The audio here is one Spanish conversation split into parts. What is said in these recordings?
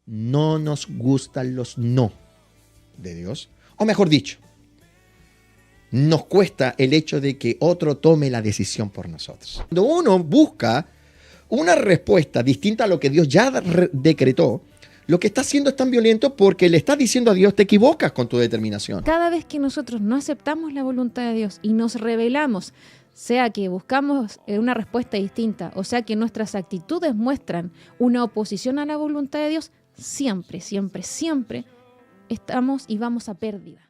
no nos gustan los no de Dios. O mejor dicho, nos cuesta el hecho de que otro tome la decisión por nosotros. Cuando uno busca una respuesta distinta a lo que Dios ya decretó, lo que está haciendo es tan violento porque le está diciendo a Dios, te equivocas con tu determinación. Cada vez que nosotros no aceptamos la voluntad de Dios y nos rebelamos, sea que buscamos una respuesta distinta, o sea que nuestras actitudes muestran una oposición a la voluntad de Dios, siempre, siempre, siempre estamos y vamos a pérdida.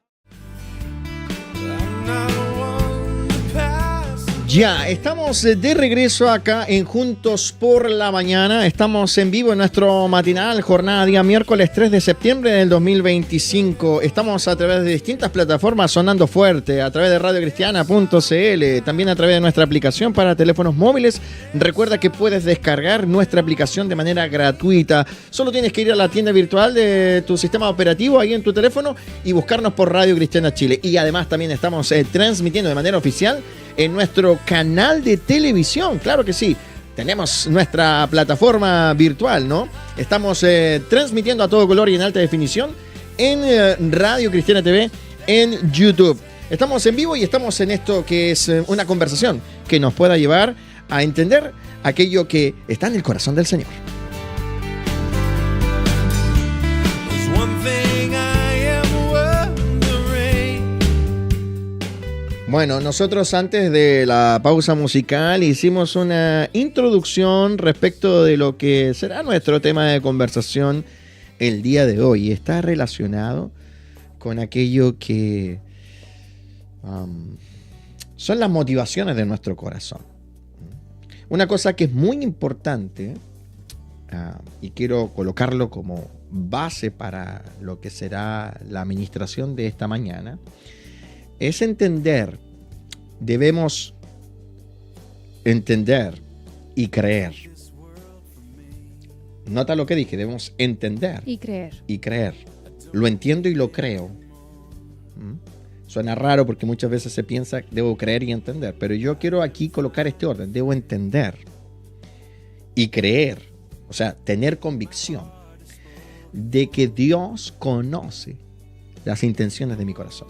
Ya, estamos de regreso acá en Juntos por la Mañana. Estamos en vivo en nuestro matinal, jornada día miércoles 3 de septiembre del 2025. Estamos a través de distintas plataformas sonando fuerte, a través de radiocristiana.cl, también a través de nuestra aplicación para teléfonos móviles. Recuerda que puedes descargar nuestra aplicación de manera gratuita. Solo tienes que ir a la tienda virtual de tu sistema operativo ahí en tu teléfono y buscarnos por Radio Cristiana Chile. Y además también estamos transmitiendo de manera oficial en nuestro canal de televisión. Claro que sí, tenemos nuestra plataforma virtual, ¿no? Estamos transmitiendo a todo color y en alta definición en Radio Cristiana TV en YouTube. Estamos en vivo y estamos en esto que es una conversación que nos pueda llevar a entender aquello que está en el corazón del Señor. Bueno, nosotros antes de la pausa musical hicimos una introducción respecto de lo que será nuestro tema de conversación el día de hoy. Está relacionado con aquello que son las motivaciones de nuestro corazón. Una cosa que es muy importante y quiero colocarlo como base para lo que será la administración de esta mañana, es entender, debemos entender y creer. Nota lo que dije, debemos entender y creer. Y creer. Lo entiendo y lo creo. Suena raro porque muchas veces se piensa, debo creer y entender, pero yo quiero aquí colocar este orden, debo entender y creer, o sea, tener convicción de que Dios conoce las intenciones de mi corazón.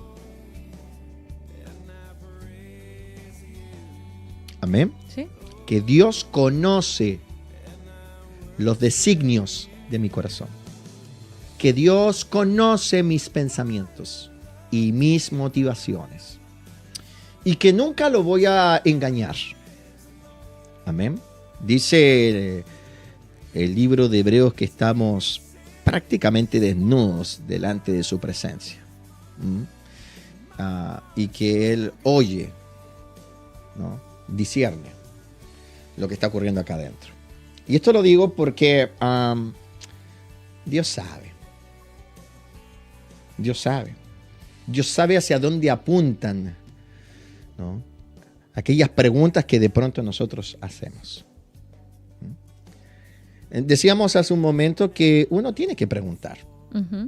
Amén. ¿Sí? Que Dios conoce los designios de mi corazón. Que Dios conoce mis pensamientos y mis motivaciones. Y que nunca lo voy a engañar. Amén. Dice el libro de Hebreos que estamos prácticamente desnudos delante de su presencia. Y que Él oye, ¿no? Discierne lo que está ocurriendo acá adentro. Y esto lo digo porque Dios sabe. Dios sabe. Dios sabe hacia dónde apuntan, ¿no? Aquellas preguntas que de pronto nosotros hacemos. Decíamos hace un momento que uno tiene que preguntar.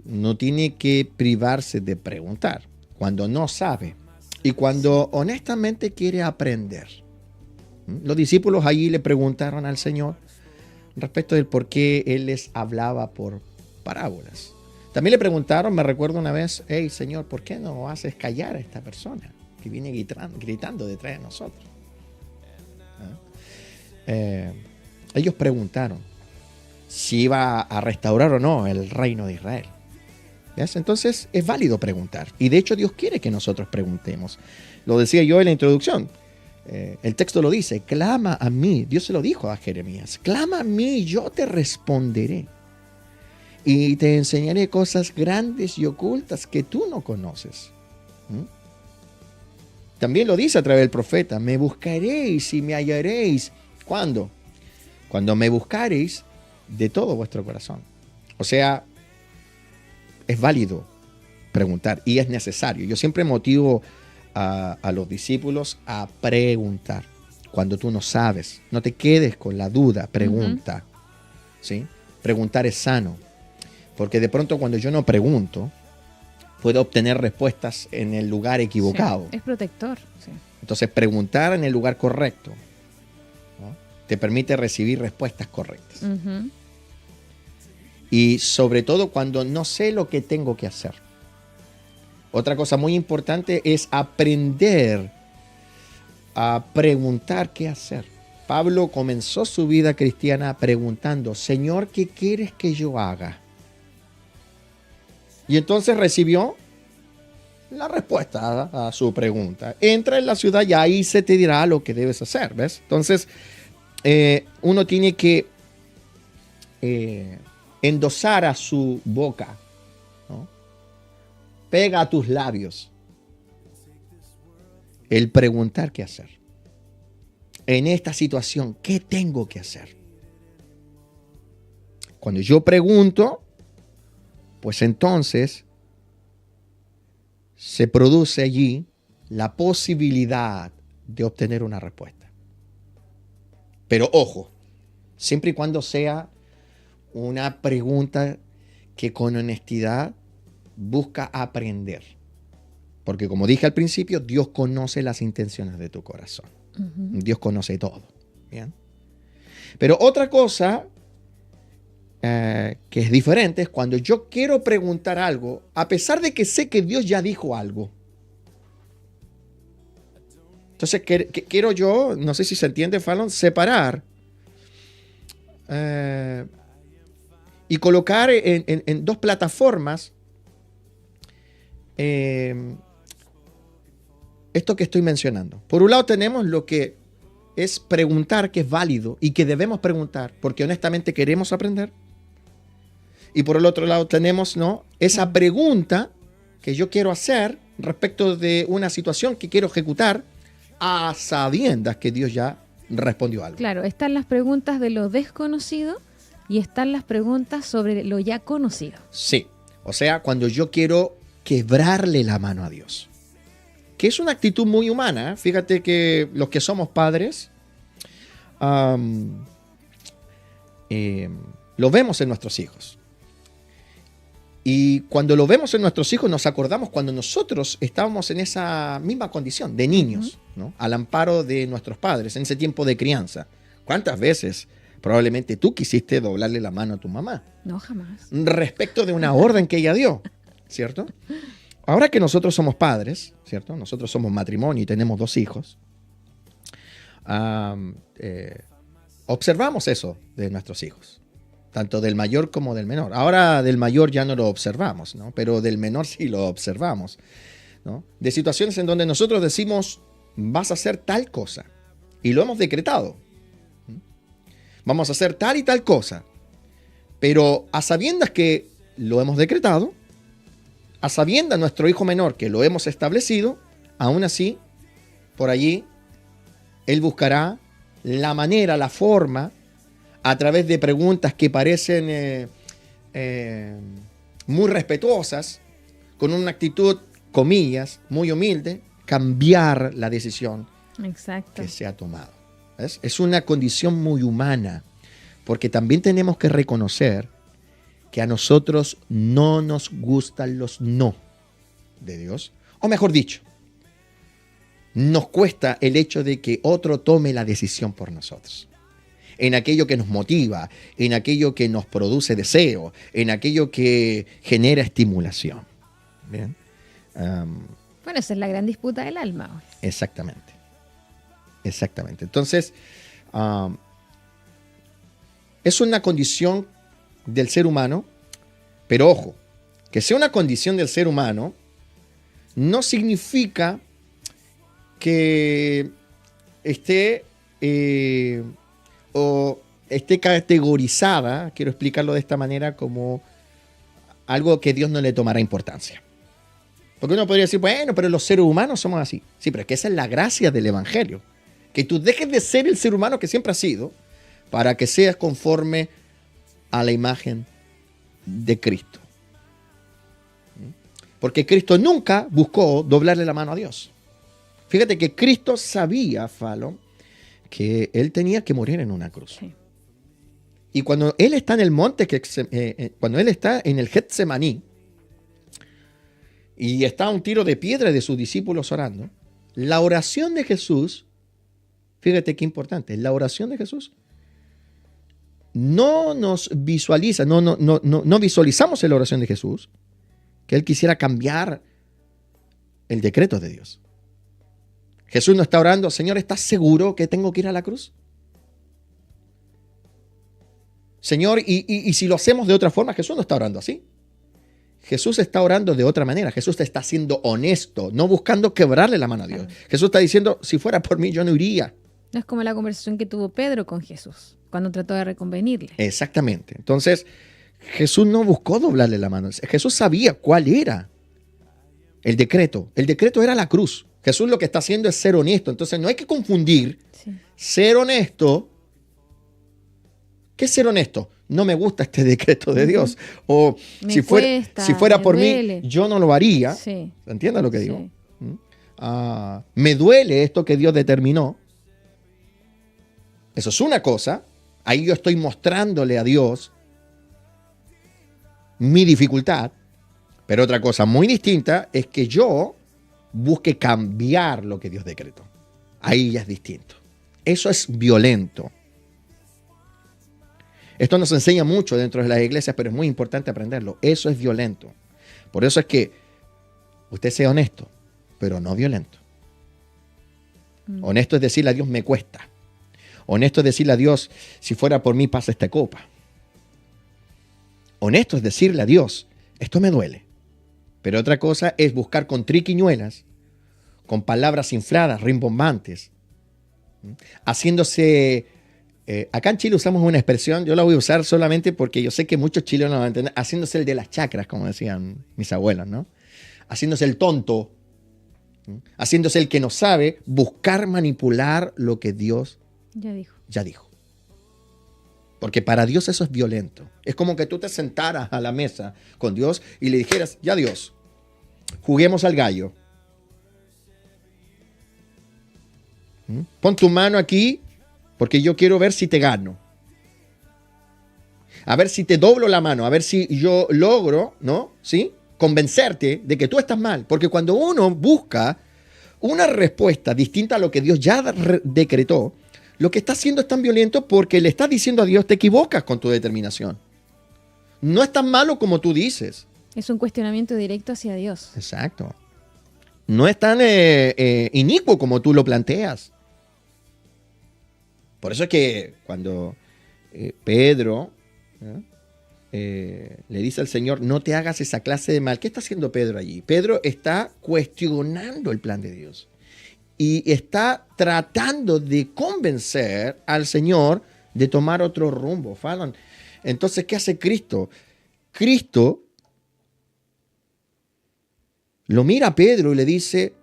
No tiene que privarse de preguntar cuando no sabe y cuando honestamente quiere aprender. Los discípulos allí le preguntaron al Señor respecto del por qué Él les hablaba por parábolas. También le preguntaron, me recuerdo una vez, hey Señor, ¿por qué no haces callar a esta persona que viene gritando detrás de nosotros? Ellos preguntaron si iba a restaurar o no el reino de Israel. ¿Ves? Entonces es válido preguntar. Y de hecho Dios quiere que nosotros preguntemos. Lo decía yo en la introducción. El texto lo dice, clama a mí. Dios se lo dijo a Jeremías. Clama a mí y yo te responderé. Y te enseñaré cosas grandes y ocultas que tú no conoces. También lo dice a través del profeta. Me buscaréis y me hallaréis. ¿Cuándo? Cuando me buscaréis de todo vuestro corazón. O sea, es válido preguntar y es necesario. Yo siempre motivo a los discípulos a preguntar. Cuando tú no sabes, no te quedes con la duda, pregunta. ¿Sí? Preguntar es sano. Porque de pronto cuando yo no pregunto, puedo obtener respuestas en el lugar equivocado. Sí, es protector. Sí. Entonces preguntar en el lugar correcto, ¿no? Te permite recibir respuestas correctas. y sobre todo cuando no sé lo que tengo que hacer. Otra cosa muy importante es aprender a preguntar qué hacer. Pablo comenzó su vida cristiana preguntando, Señor, ¿qué quieres que yo haga? Y entonces recibió la respuesta a su pregunta. Entra en la ciudad y ahí se te dirá lo que debes hacer, ¿ves? Entonces, uno tiene que endosar a su boca, ¿no? Pega a tus labios el preguntar qué hacer. En esta situación, ¿qué tengo que hacer? Cuando yo pregunto, pues entonces se produce allí la posibilidad de obtener una respuesta. Pero ojo, siempre y cuando sea una pregunta que con honestidad busca aprender. Porque como dije al principio, Dios conoce las intenciones de tu corazón. Uh-huh. Dios conoce todo. ¿Bien? Pero otra cosa que es diferente es cuando yo quiero preguntar algo, a pesar de que sé que Dios ya dijo algo. Entonces quiero yo, no sé si se entiende, Fallon, separar y colocar en dos plataformas esto que estoy mencionando. Por un lado tenemos lo que es preguntar, que es válido y que debemos preguntar porque honestamente queremos aprender. Y por el otro lado tenemos, ¿no?, esa pregunta que yo quiero hacer respecto de una situación que quiero ejecutar a sabiendas que Dios ya respondió algo. Claro, están las preguntas de lo desconocido y están las preguntas sobre lo ya conocido. Sí, o sea, cuando yo quiero quebrarle la mano a Dios, que es una actitud muy humana, ¿eh? Fíjate que los que somos padres lo vemos en nuestros hijos. Y cuando lo vemos en nuestros hijos nos acordamos cuando nosotros estábamos en esa misma condición de niños, ¿no?, al amparo de nuestros padres, en ese tiempo de crianza. ¿Cuántas veces probablemente tú quisiste doblarle la mano a tu mamá? No, jamás. Respecto de una orden que ella dio, ¿cierto? Ahora que nosotros somos padres, ¿cierto? Nosotros somos matrimonio y tenemos 2 hijos. Observamos eso de nuestros hijos, tanto del mayor como del menor. Ahora del mayor ya no lo observamos, ¿no?, pero del menor sí lo observamos, ¿no? De situaciones en donde nosotros decimos, vas a hacer tal cosa, y lo hemos decretado. Vamos a hacer tal y tal cosa, pero a sabiendas que lo hemos decretado, a sabiendas nuestro hijo menor que lo hemos establecido, aún así, por allí, él buscará la manera, la forma, a través de preguntas que parecen muy respetuosas, con una actitud, comillas, muy humilde, cambiar la decisión Exacto. que se ha tomado. ¿Ves? Es una condición muy humana, porque también tenemos que reconocer que a nosotros no nos gustan los no de Dios, o mejor dicho, nos cuesta el hecho de que otro tome la decisión por nosotros. En aquello que nos motiva, en aquello que nos produce deseo, en aquello que genera estimulación. ¿Bien? Bueno, esa es la gran disputa del alma. Exactamente. Exactamente. Entonces, es una condición del ser humano, pero ojo, que sea una condición del ser humano no significa que esté o esté categorizada, quiero explicarlo de esta manera, como algo que Dios no le tomará importancia. Porque uno podría decir, bueno, pero los seres humanos somos así. Sí, pero es que esa es la gracia del Evangelio. Que tú dejes de ser el ser humano que siempre has sido para que seas conforme a la imagen de Cristo. Porque Cristo nunca buscó doblarle la mano a Dios. Fíjate que Cristo sabía, Fallon, que Él tenía que morir en una cruz. Sí. Y cuando Él está en el monte, cuando Él está en el Getsemaní, y está a un tiro de piedra de sus discípulos orando, la oración de Jesús, fíjate qué importante, la oración de Jesús no nos visualiza, no visualizamos en la oración de Jesús que Él quisiera cambiar el decreto de Dios. Jesús no está orando, Señor, ¿estás seguro que tengo que ir a la cruz? Señor, y si lo hacemos de otra forma, Jesús no está orando así. Jesús está orando de otra manera. Jesús está siendo honesto, no buscando quebrarle la mano a Dios. Jesús está diciendo, si fuera por mí, yo no iría. No es como la conversación que tuvo Pedro con Jesús, cuando trató de reconvenirle. Exactamente. Entonces, Jesús no buscó doblarle la mano. Jesús sabía cuál era el decreto. El decreto era la cruz. Jesús lo que está haciendo es ser honesto. Entonces, no hay que confundir ser honesto. ¿Qué es ser honesto? No me gusta este decreto de Dios. O si fuera por mí, yo no lo haría. Sí. ¿Entiendes lo que digo? Me duele esto que Dios determinó. Eso es una cosa. Ahí yo estoy mostrándole a Dios mi dificultad. Pero otra cosa muy distinta es que yo busque cambiar lo que Dios decretó. Ahí ya es distinto. Eso es violento. Esto nos enseña mucho dentro de las iglesias, pero es muy importante aprenderlo. Eso es violento. Por eso es que usted sea honesto, pero no violento. Honesto es decirle a Dios, me cuesta. Honesto es decirle a Dios, si fuera por mí, pasa esta copa. Honesto es decirle a Dios, esto me duele. Pero otra cosa es buscar con triquiñuelas, con palabras infladas, rimbombantes, haciéndose... acá en Chile usamos una expresión, yo la voy a usar solamente porque yo sé que muchos chilenos van a entender, haciéndose el de las chacras, como decían mis abuelos, ¿no? Haciéndose el tonto, haciéndose el que no sabe, buscar manipular lo que Dios ya dijo. Porque para Dios eso es violento. Es como que tú te sentaras a la mesa con Dios y le dijeras, ya Dios, juguemos al gallo. Pon tu mano aquí porque yo quiero ver si te gano. A ver si te doblo la mano, a ver si yo logro, ¿no? ¿Sí? Convencerte de que tú estás mal. Porque cuando uno busca una respuesta distinta a lo que Dios ya decretó, lo que está haciendo es tan violento porque le estás diciendo a Dios, te equivocas con tu determinación. No es tan malo como tú dices. Es un cuestionamiento directo hacia Dios. Exacto. No es tan inicuo como tú lo planteas. Por eso es que cuando Pedro le dice al Señor, no te hagas esa clase de mal. ¿Qué está haciendo Pedro allí? Pedro está cuestionando el plan de Dios. Y está tratando de convencer al Señor de tomar otro rumbo. Fallon. Entonces, ¿qué hace Cristo? Cristo lo mira a Pedro y le dice,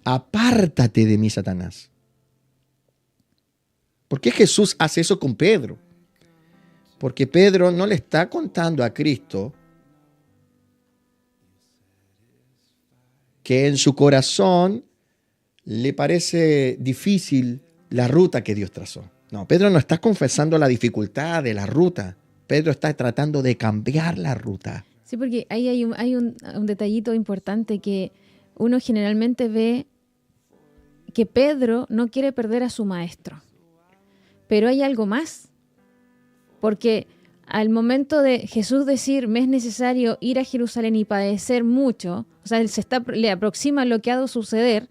apártate de mí, Satanás. ¿Por qué Jesús hace eso con Pedro? Porque Pedro no le está contando a Cristo que en su corazón le parece difícil la ruta que Dios trazó. No, Pedro no está confesando la dificultad de la ruta. Pedro está tratando de cambiar la ruta. Sí, porque ahí hay un detallito importante que uno generalmente ve que Pedro no quiere perder a su maestro. Pero hay algo más. Porque al momento de Jesús decir, me es necesario ir a Jerusalén y padecer mucho, o sea, le aproxima lo que ha de suceder,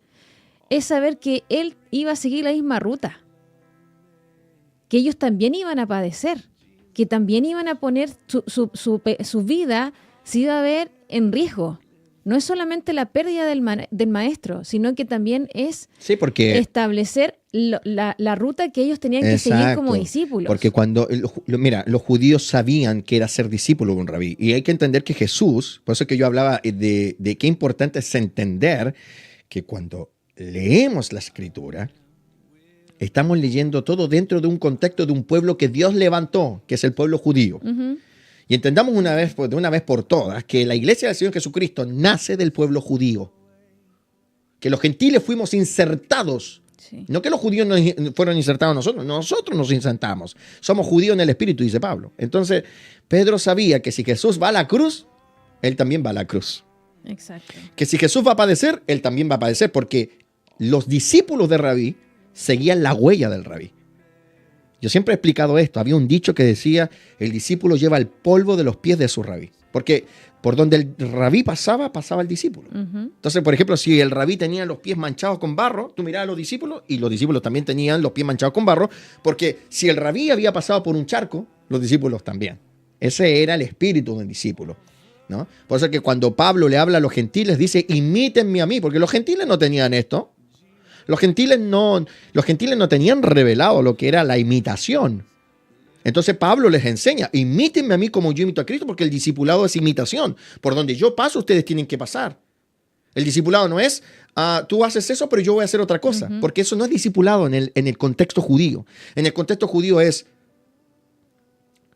es saber que él iba a seguir la misma ruta. Que ellos también iban a padecer. Que también iban a poner su vida, se iba a ver en riesgo. No es solamente la pérdida del maestro, sino que también es establecer la ruta que ellos tenían que seguir como discípulos. Porque cuando, mira, los judíos sabían que era ser discípulo de un rabí. Y hay que entender que Jesús, por eso que yo hablaba de qué importante es entender que cuando leemos la Escritura, estamos leyendo todo dentro de un contexto de un pueblo que Dios levantó, que es el pueblo judío. Uh-huh. Y entendamos de una vez por todas que la iglesia del Señor Jesucristo nace del pueblo judío. Que los gentiles fuimos insertados. Sí. No que los judíos fueron insertados nosotros nos insertamos. Somos judíos en el espíritu, dice Pablo. Entonces, Pedro sabía que si Jesús va a la cruz, él también va a la cruz. Exacto. Que si Jesús va a padecer, él también va a padecer, porque los discípulos de Rabí seguían la huella del Rabí. Yo siempre he explicado esto. Había un dicho que decía, el discípulo lleva el polvo de los pies de su rabí. Porque por donde el rabí pasaba, pasaba el discípulo. Entonces, por ejemplo, si el rabí tenía los pies manchados con barro, tú mirabas a los discípulos y los discípulos también tenían los pies manchados con barro, porque si el rabí había pasado por un charco, los discípulos también. Ese era el espíritu del discípulo, ¿no? Por eso es que cuando Pablo le habla a los gentiles, dice, imítenme a mí, porque los gentiles no tenían esto. Los gentiles no tenían revelado lo que era la imitación. Entonces Pablo les enseña, imítenme a mí como yo imito a Cristo, porque el discipulado es imitación. Por donde yo paso, ustedes tienen que pasar. El discipulado no es, tú haces eso, pero yo voy a hacer otra cosa. Porque eso no es discipulado en el contexto judío. En el contexto judío es,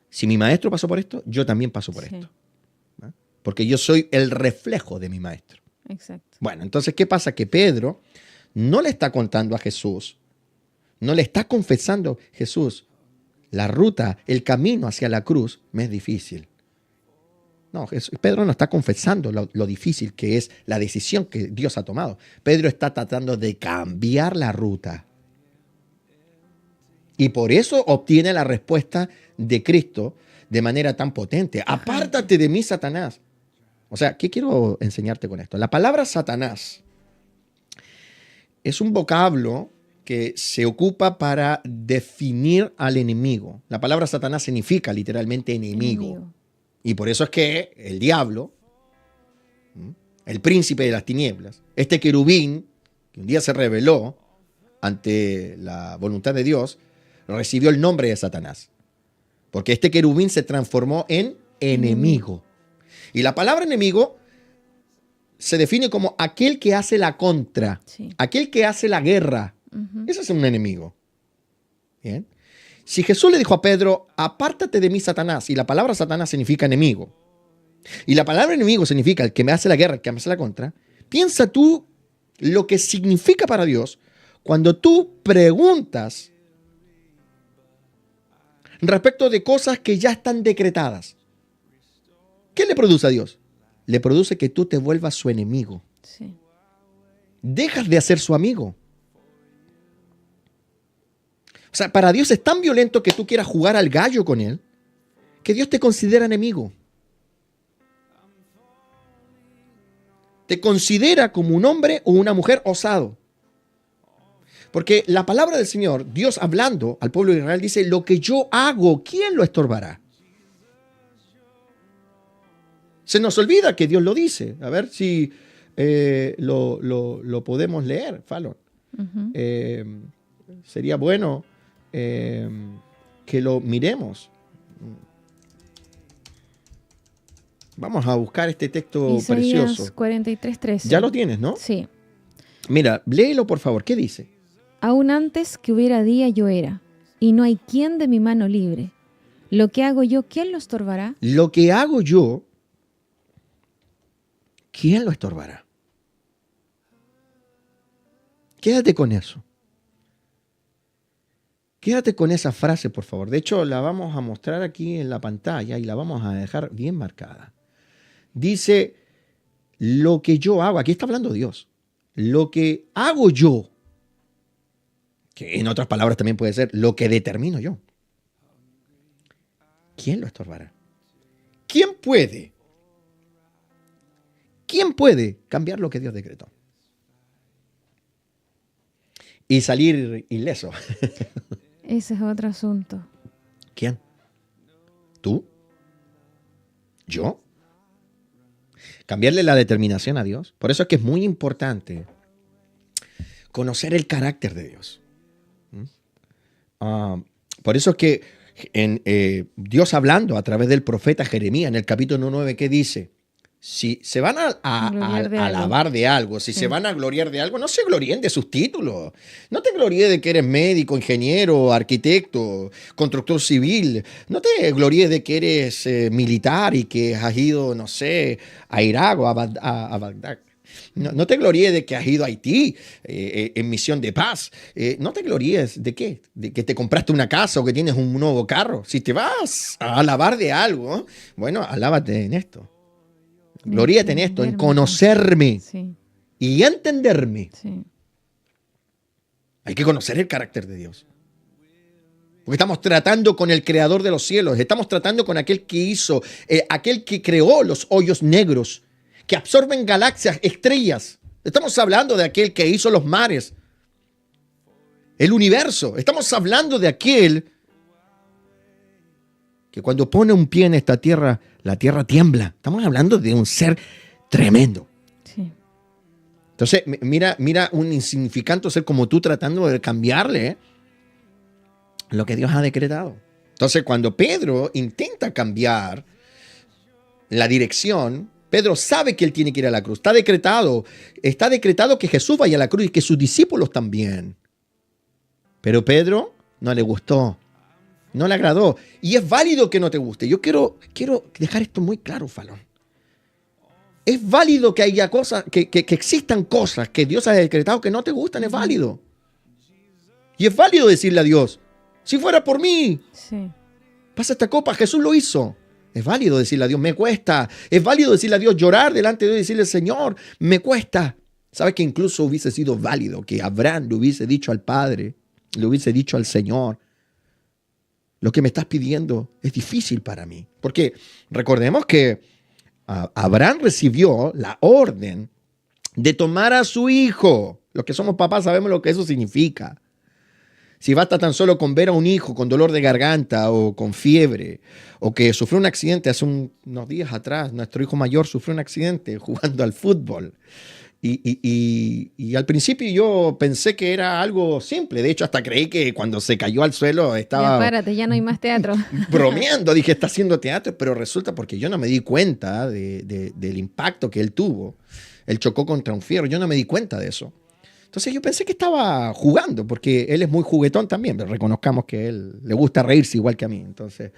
si mi maestro pasó por esto, yo también paso por esto. ¿No? Porque yo soy el reflejo de mi maestro. Exacto. Bueno, entonces, ¿qué pasa? Que Pedro no le está contando a Jesús, no le está confesando, Jesús, la ruta, el camino hacia la cruz me es difícil. No, Pedro no está confesando lo difícil que es la decisión que Dios ha tomado. Pedro está tratando de cambiar la ruta. Y por eso obtiene la respuesta de Cristo de manera tan potente. Apártate de mí, Satanás. O sea, ¿qué quiero enseñarte con esto? La palabra Satanás es un vocablo que se ocupa para definir al enemigo. La palabra Satanás significa literalmente enemigo. Y por eso es que el diablo, el príncipe de las tinieblas, este querubín, que un día se rebeló ante la voluntad de Dios, recibió el nombre de Satanás. Porque este querubín se transformó en enemigo. Y la palabra enemigo se define como aquel que hace la contra, aquel que hace la guerra. Ese es un enemigo. Bien. Si Jesús le dijo a Pedro, apártate de mí, Satanás, y la palabra Satanás significa enemigo, y la palabra enemigo significa el que me hace la guerra, el que me hace la contra, piensa tú lo que significa para Dios cuando tú preguntas respecto de cosas que ya están decretadas. ¿Qué le produce a Dios? Le produce que tú te vuelvas su enemigo. Sí. Dejas de ser su amigo. O sea, para Dios es tan violento que tú quieras jugar al gallo con él, que Dios te considera enemigo. Te considera como un hombre o una mujer osado. Porque la palabra del Señor, Dios hablando al pueblo de Israel, dice, lo que yo hago, ¿quién lo estorbará? Se nos olvida que Dios lo dice. A ver si lo podemos leer, Fallon. Sería bueno que lo miremos. Vamos a buscar este texto Isaías precioso. 43:13. Ya lo tienes, ¿no? Sí. Mira, léelo por favor. ¿Qué dice? Aún antes que hubiera día yo era, y no hay quien de mi mano libre. Lo que hago yo, ¿quién lo estorbará? Lo que hago yo, ¿quién lo estorbará? Quédate con eso. Quédate con esa frase, por favor. De hecho, la vamos a mostrar aquí en la pantalla y la vamos a dejar bien marcada. Dice, lo que yo hago, aquí está hablando Dios, lo que hago yo, que en otras palabras también puede ser lo que determino yo. ¿Quién lo estorbará? ¿Quién puede cambiar lo que Dios decretó? Y salir ileso. Ese es otro asunto. ¿Quién? ¿Tú? ¿Yo? Cambiarle la determinación a Dios. Por eso es que es muy importante conocer el carácter de Dios. Por eso es que Dios hablando a través del profeta Jeremías en el capítulo 9, ¿qué dice? Si se van a alabar de algo, si se van a gloriar de algo, no se gloríen de sus títulos. No te gloríes de que eres médico, ingeniero, arquitecto, constructor civil. No te gloríes de que eres militar y que has ido, no sé, a Irak o a Bagdad. No te gloríes de que has ido a Haití en misión de paz. No te gloríes de qué, de que te compraste una casa o que tienes un nuevo carro. Si te vas a alabar de algo, bueno, alábate en esto. Gloríate en esto, en conocerme y entenderme. Sí. Hay que conocer el carácter de Dios. Porque estamos tratando con el creador de los cielos, estamos tratando con aquel que hizo, aquel que creó los hoyos negros, que absorben galaxias, estrellas. Estamos hablando de aquel que hizo los mares, el universo. Estamos hablando de aquel que cuando pone un pie en esta tierra, la tierra tiembla. Estamos hablando de un ser tremendo. Sí. Entonces, mira un insignificante ser como tú tratando de cambiarle lo que Dios ha decretado. Entonces, cuando Pedro intenta cambiar la dirección, Pedro sabe que él tiene que ir a la cruz. Está decretado que Jesús vaya a la cruz y que sus discípulos también. Pero Pedro no le gustó, no le agradó. Y es válido que no te guste. Yo quiero dejar esto muy claro, Falón. Es válido que haya cosas, que existan cosas que Dios ha decretado que no te gustan, es válido. Y es válido decirle a Dios, si fuera por mí, Sí. pasa esta copa, Jesús lo hizo. Es válido decirle a Dios, me cuesta. Es válido decirle a Dios, llorar delante de Dios y decirle, Señor, me cuesta. ¿Sabes que incluso hubiese sido válido que Abraham le hubiese dicho al Padre, le hubiese dicho al Señor, lo que me estás pidiendo es difícil para mí? Porque recordemos que Abraham recibió la orden de tomar a su hijo. Los que somos papás sabemos lo que eso significa. Si basta tan solo con ver a un hijo con dolor de garganta o con fiebre, o que sufrió un accidente hace unos días atrás, nuestro hijo mayor sufrió un accidente jugando al fútbol. Y al principio yo pensé que era algo simple. De hecho, hasta creí que cuando se cayó al suelo estaba... Ya párate, ya no hay más teatro. Bromeando, dije, está haciendo teatro, pero resulta porque yo no me di cuenta del impacto que él tuvo. Él chocó contra un fierro, yo no me di cuenta de eso. Entonces yo pensé que estaba jugando, porque él es muy juguetón también, pero reconozcamos que él le gusta reírse igual que a mí. Entonces,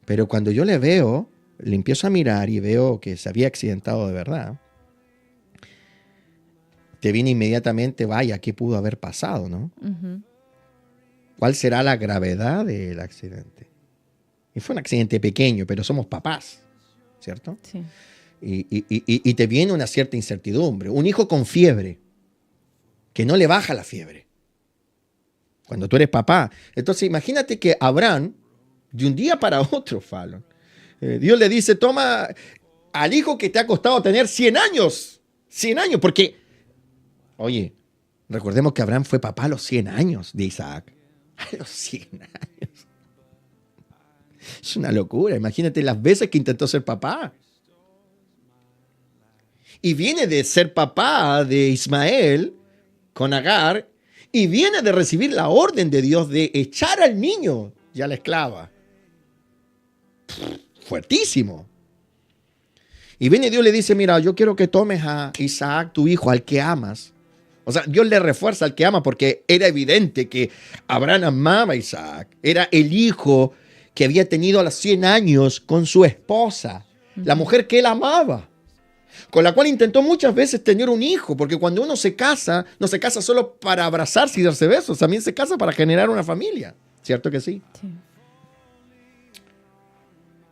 pero cuando yo le veo, le empiezo a mirar y veo que se había accidentado de verdad, te viene inmediatamente, vaya, ¿qué pudo haber pasado, no? Uh-huh. ¿Cuál será la gravedad del accidente? Y fue un accidente pequeño, pero somos papás, ¿cierto? Sí. Y te viene una cierta incertidumbre. Un hijo con fiebre, que no le baja la fiebre. Cuando tú eres papá. Entonces imagínate que Abraham, de un día para otro, Fallon, Dios le dice, toma al hijo que te ha costado tener 100 años. 100 años, porque, oye, recordemos que Abraham fue papá a los 100 años de Isaac. A los 100 años. Es una locura. Imagínate las veces que intentó ser papá. Y viene de ser papá de Ismael con Agar, y viene de recibir la orden de Dios de echar al niño y a la esclava. Fuertísimo. Y viene Dios y le dice, mira, yo quiero que tomes a Isaac, tu hijo, al que amas. O sea, Dios le refuerza al que ama, porque era evidente que Abraham amaba a Isaac. Era el hijo que había tenido a los 100 años con su esposa, la mujer que él amaba, con la cual intentó muchas veces tener un hijo, porque cuando uno se casa, no se casa solo para abrazarse y darse besos, también se casa para generar una familia. ¿Cierto que sí? Sí.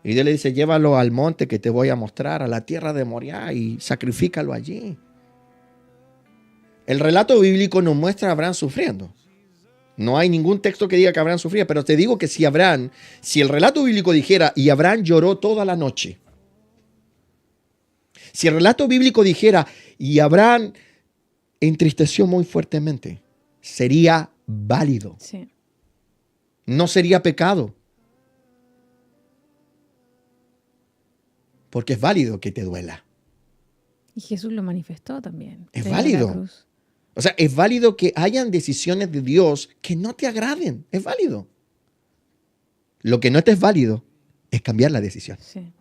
Y Dios le dice, llévalo al monte que te voy a mostrar, a la tierra de Moriah, y sacrifícalo allí. El relato bíblico nos muestra a Abraham sufriendo. No hay ningún texto que diga que Abraham sufría, pero te digo que si el relato bíblico dijera, y Abraham lloró toda la noche, si el relato bíblico dijera, y Abraham entristeció muy fuertemente, sería válido. Sí. No sería pecado. Porque es válido que te duela. Y Jesús lo manifestó también. Es desde válido. la cruz. O sea, es válido que hayan decisiones de Dios que no te agraden. Es válido. Lo que no te es válido es cambiar la decisión. Sí.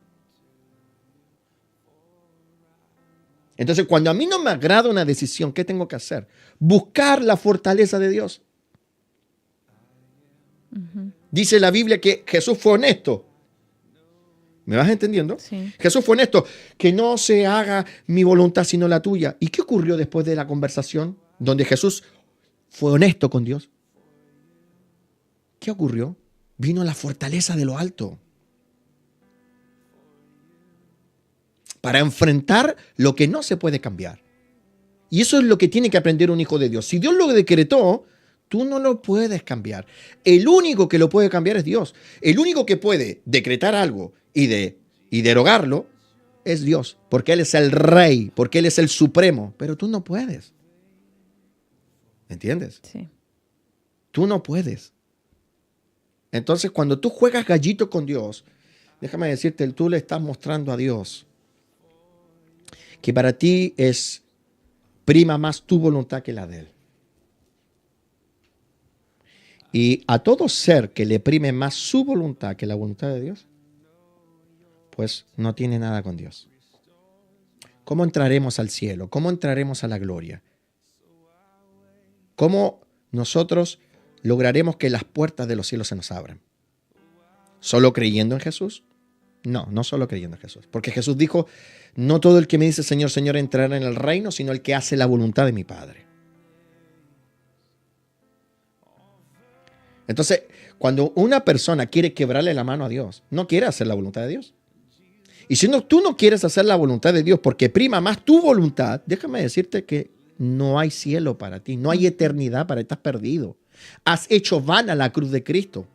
Entonces, cuando a mí no me agrada una decisión, ¿qué tengo que hacer? Buscar la fortaleza de Dios. Uh-huh. Dice la Biblia que Jesús fue honesto. ¿Me vas entendiendo? Sí. Jesús fue honesto. Que no se haga mi voluntad sino la tuya. ¿Y qué ocurrió después de la conversación donde Jesús fue honesto con Dios? ¿Qué ocurrió? Vino la fortaleza de lo alto para enfrentar lo que no se puede cambiar. Y eso es lo que tiene que aprender un hijo de Dios. Si Dios lo decretó, Tú no lo puedes cambiar. El único que lo puede cambiar es Dios. El único que puede decretar algo y derogarlo es Dios, porque Él es el rey, porque Él es el supremo, pero tú no puedes. ¿Entiendes? Sí. Tú no puedes. Entonces, cuando tú juegas gallito con Dios, déjame decirte, tú le estás mostrando a Dios que para ti prima más tu voluntad que la de Él. Y a todo ser que le prime más su voluntad que la voluntad de Dios, pues no tiene nada con Dios. ¿Cómo entraremos al cielo? ¿Cómo entraremos a la gloria? ¿Cómo nosotros lograremos que las puertas de los cielos se nos abran? ¿Solo creyendo en Jesús? No, no solo creyendo en Jesús. Porque Jesús dijo, no todo el que me dice Señor, Señor entrará en el reino, sino el que hace la voluntad de mi Padre. Entonces, cuando una persona quiere quebrarle la mano a Dios, no quiere hacer la voluntad de Dios. Y si tú no quieres hacer la voluntad de Dios porque prima más tu voluntad, déjame decirte que no hay cielo para ti, no hay eternidad para ti, estás perdido. Has hecho vana la cruz de Cristo.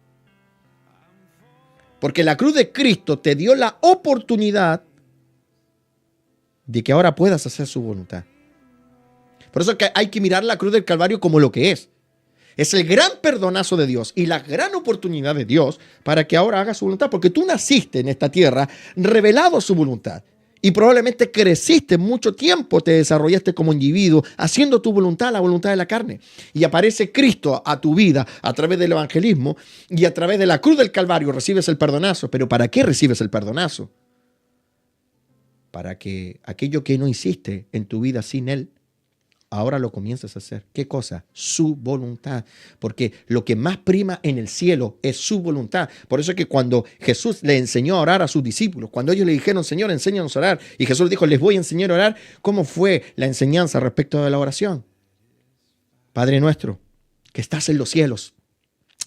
Porque la cruz de Cristo te dio la oportunidad de que ahora puedas hacer su voluntad. Por eso es que hay que mirar la cruz del Calvario como lo que es. Es el gran perdonazo de Dios y la gran oportunidad de Dios para que ahora haga su voluntad. Porque tú naciste en esta tierra revelado su voluntad. Y probablemente creciste mucho tiempo, te desarrollaste como individuo, haciendo tu voluntad, la voluntad de la carne. Y aparece Cristo a tu vida a través del evangelismo y a través de la cruz del Calvario recibes el perdonazo. ¿Pero para qué recibes el perdonazo? Para que aquello que no hiciste en tu vida sin Él, ahora lo comienzas a hacer. ¿Qué cosa? Su voluntad. Porque lo que más prima en el cielo es su voluntad. Por eso es que cuando Jesús le enseñó a orar a sus discípulos, cuando ellos le dijeron, Señor, enséñanos a orar, y Jesús dijo, les voy a enseñar a orar, ¿cómo fue la enseñanza respecto de la oración? Padre nuestro, que estás en los cielos,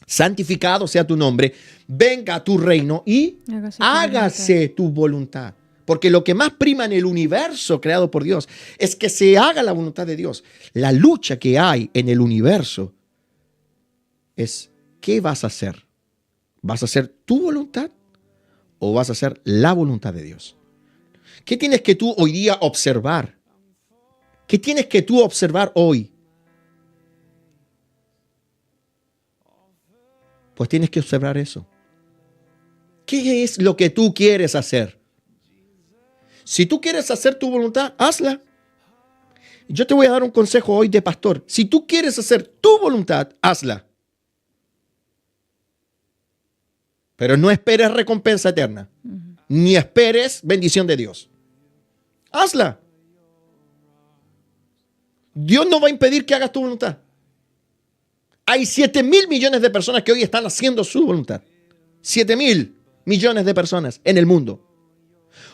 santificado sea tu nombre, venga a tu reino y hágase tu voluntad. Porque lo que más prima en el universo creado por Dios es que se haga la voluntad de Dios. La lucha que hay en el universo es ¿qué vas a hacer? ¿Vas a hacer tu voluntad o vas a hacer la voluntad de Dios? ¿Qué tienes que tú hoy día observar? ¿Qué tienes que tú observar hoy? Pues tienes que observar eso. ¿Qué es lo que tú quieres hacer? Si tú quieres hacer tu voluntad, hazla. Yo te voy a dar un consejo hoy de pastor. Si tú quieres hacer tu voluntad, hazla. Pero no esperes recompensa eterna. Ni esperes bendición de Dios. Hazla. Dios no va a impedir que hagas tu voluntad. Hay 7.000 millones de personas que hoy están haciendo su voluntad. 7.000 millones de personas en el mundo.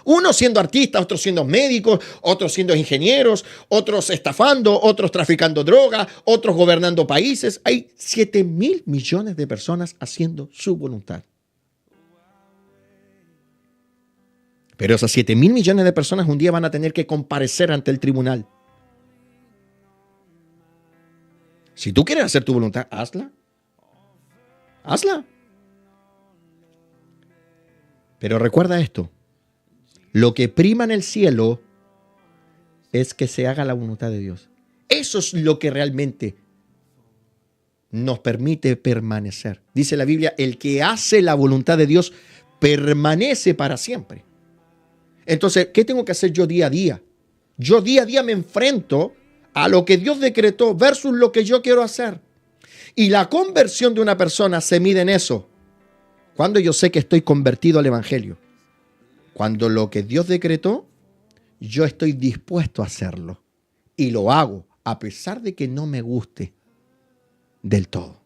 Unos siendo artistas, otros siendo médicos, otros siendo ingenieros, otros estafando, otros traficando droga, otros gobernando países. Hay 7.000 millones de personas haciendo su voluntad. Pero esas 7.000 millones de personas un día van a tener que comparecer ante el tribunal. Si tú quieres hacer tu voluntad, hazla. Hazla. Pero recuerda esto. Lo que prima en el cielo es que se haga la voluntad de Dios. Eso es lo que realmente nos permite permanecer. Dice la Biblia, el que hace la voluntad de Dios permanece para siempre. Entonces, ¿qué tengo que hacer yo día a día? Yo día a día me enfrento a lo que Dios decretó versus lo que yo quiero hacer. Y la conversión de una persona se mide en eso. Cuando yo sé que estoy convertido al evangelio. Cuando lo que Dios decretó, yo estoy dispuesto a hacerlo. Y lo hago a pesar de que no me guste del todo.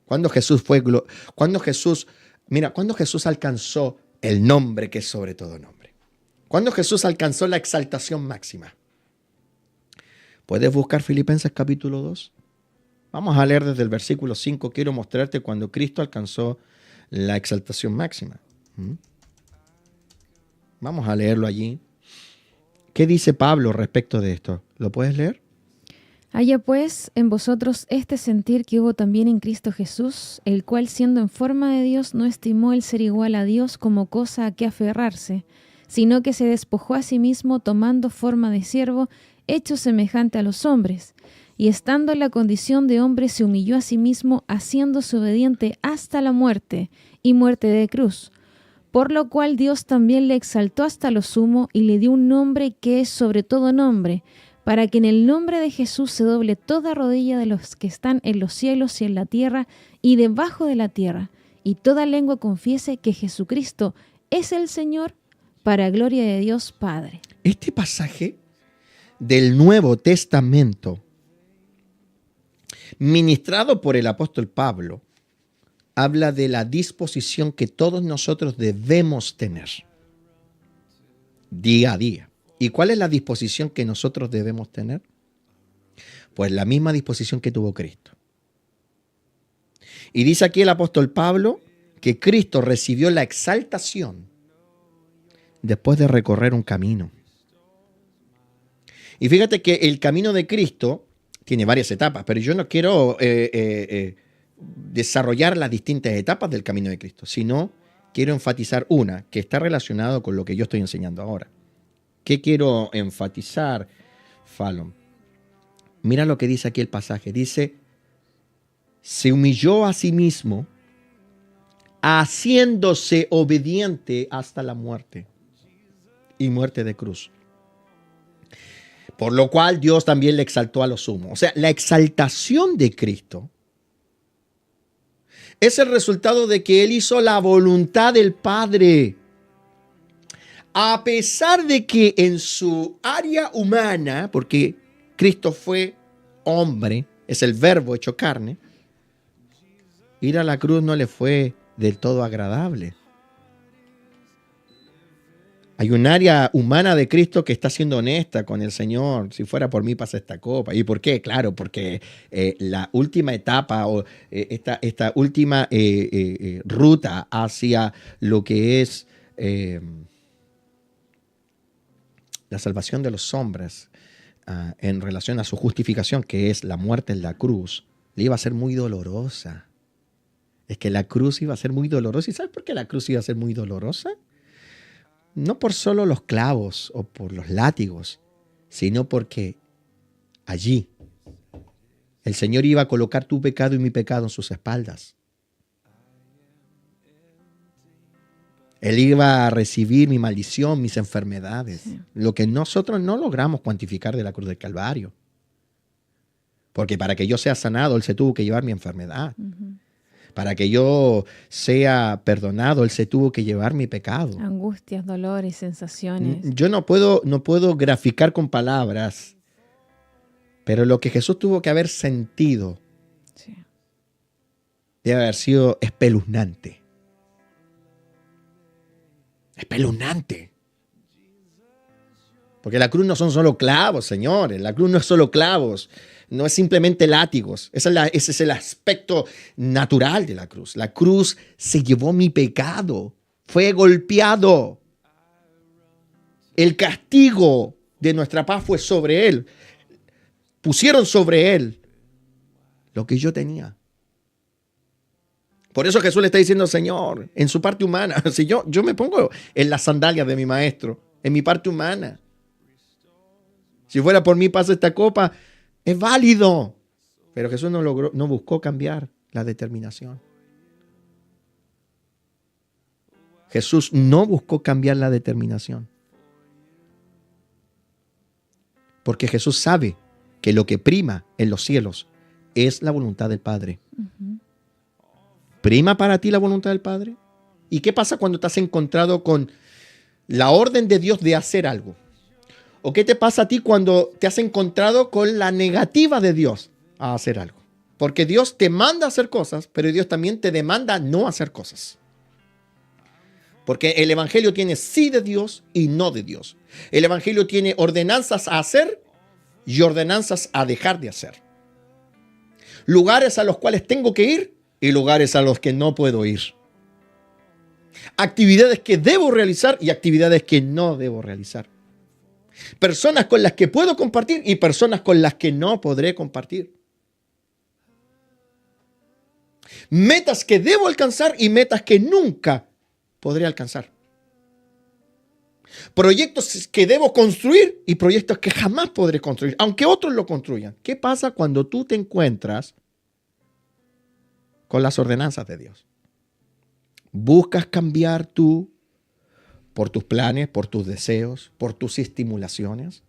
Cuando Jesús alcanzó el nombre que es sobre todo nombre. Cuando Jesús alcanzó la exaltación máxima. ¿Puedes buscar Filipenses capítulo 2? Vamos a leer desde el versículo 5. Quiero mostrarte cuando Cristo alcanzó la exaltación máxima. Vamos a leerlo allí. ¿Qué dice Pablo respecto de esto? ¿Lo puedes leer? Haya pues en vosotros este sentir que hubo también en Cristo Jesús, el cual siendo en forma de Dios no estimó el ser igual a Dios como cosa a que aferrarse, sino que se despojó a sí mismo tomando forma de siervo, hecho semejante a los hombres, y estando en la condición de hombre se humilló a sí mismo, haciéndose obediente hasta la muerte, y muerte de cruz. Por lo cual Dios también le exaltó hasta lo sumo, y le dio un nombre que es sobre todo nombre, para que en el nombre de Jesús se doble toda rodilla de los que están en los cielos y en la tierra y debajo de la tierra, y toda lengua confiese que Jesucristo es el Señor, para gloria de Dios Padre. Este pasaje del Nuevo Testamento, ministrado por el apóstol Pablo, habla de la disposición que todos nosotros debemos tener día a día. ¿Y cuál es la disposición que nosotros debemos tener? Pues la misma disposición que tuvo Cristo. Y dice aquí el apóstol Pablo que Cristo recibió la exaltación después de recorrer un camino. Y fíjate que el camino de Cristo tiene varias etapas, pero yo no quiero desarrollar las distintas etapas del camino de Cristo, sino quiero enfatizar una que está relacionada con lo que yo estoy enseñando ahora. ¿Qué quiero enfatizar, Fallon? Mira lo que dice aquí el pasaje. Dice, se humilló a sí mismo, haciéndose obediente hasta la muerte y muerte de cruz. Por lo cual Dios también le exaltó a lo sumo. O sea, la exaltación de Cristo es el resultado de que Él hizo la voluntad del Padre. A pesar de que en su área humana, porque Cristo fue hombre, es el verbo hecho carne, ir a la cruz no le fue del todo agradable. Hay un área humana de Cristo que está siendo honesta con el Señor. Si fuera por mí pasa esta copa. ¿Y por qué? Claro, porque la última etapa o esta última ruta hacia lo que es la salvación de los hombres en relación a su justificación, que es la muerte en la cruz, le iba a ser muy dolorosa. Es que la cruz iba a ser muy dolorosa. ¿Y sabes por qué la cruz iba a ser muy dolorosa? No por solo los clavos o por los látigos, sino porque allí el Señor iba a colocar tu pecado y mi pecado en sus espaldas. Él iba a recibir mi maldición, mis enfermedades, sí. Lo que nosotros no logramos cuantificar de la cruz del Calvario. Porque para que yo sea sanado, Él se tuvo que llevar mi enfermedad. Uh-huh. Para que yo sea perdonado, Él se tuvo que llevar mi pecado. Angustias, dolores, sensaciones. Yo no puedo graficar con palabras, pero lo que Jesús tuvo que haber sentido, sí, debe haber sido espeluznante. Espeluznante. Porque la cruz no son solo clavos, señores. La cruz no es solo clavos. No es simplemente látigos. Ese es el aspecto natural de la cruz. La cruz se llevó mi pecado. Fue golpeado. El castigo de nuestra paz fue sobre Él. Pusieron sobre Él lo que yo tenía. Por eso Jesús le está diciendo, Señor, en su parte humana, si yo me pongo en las sandalias de mi maestro, en mi parte humana. Si fuera por mí pasa esta copa, es válido. Pero Jesús no buscó cambiar la determinación. Jesús no buscó cambiar la determinación. Porque Jesús sabe que lo que prima en los cielos es la voluntad del Padre. Uh-huh. ¿Prima para ti la voluntad del Padre? ¿Y qué pasa cuando te has encontrado con la orden de Dios de hacer algo? ¿O qué te pasa a ti cuando te has encontrado con la negativa de Dios a hacer algo? Porque Dios te manda a hacer cosas, pero Dios también te demanda no hacer cosas. Porque el Evangelio tiene sí de Dios y no de Dios. El Evangelio tiene ordenanzas a hacer y ordenanzas a dejar de hacer. Lugares a los cuales tengo que ir y lugares a los que no puedo ir. Actividades que debo realizar y actividades que no debo realizar. Personas con las que puedo compartir y personas con las que no podré compartir. Metas que debo alcanzar y metas que nunca podré alcanzar. Proyectos que debo construir y proyectos que jamás podré construir, aunque otros lo construyan. ¿Qué pasa cuando tú te encuentras con las ordenanzas de Dios? Buscas cambiar tú por tus planes, por tus deseos, por tus estimulaciones,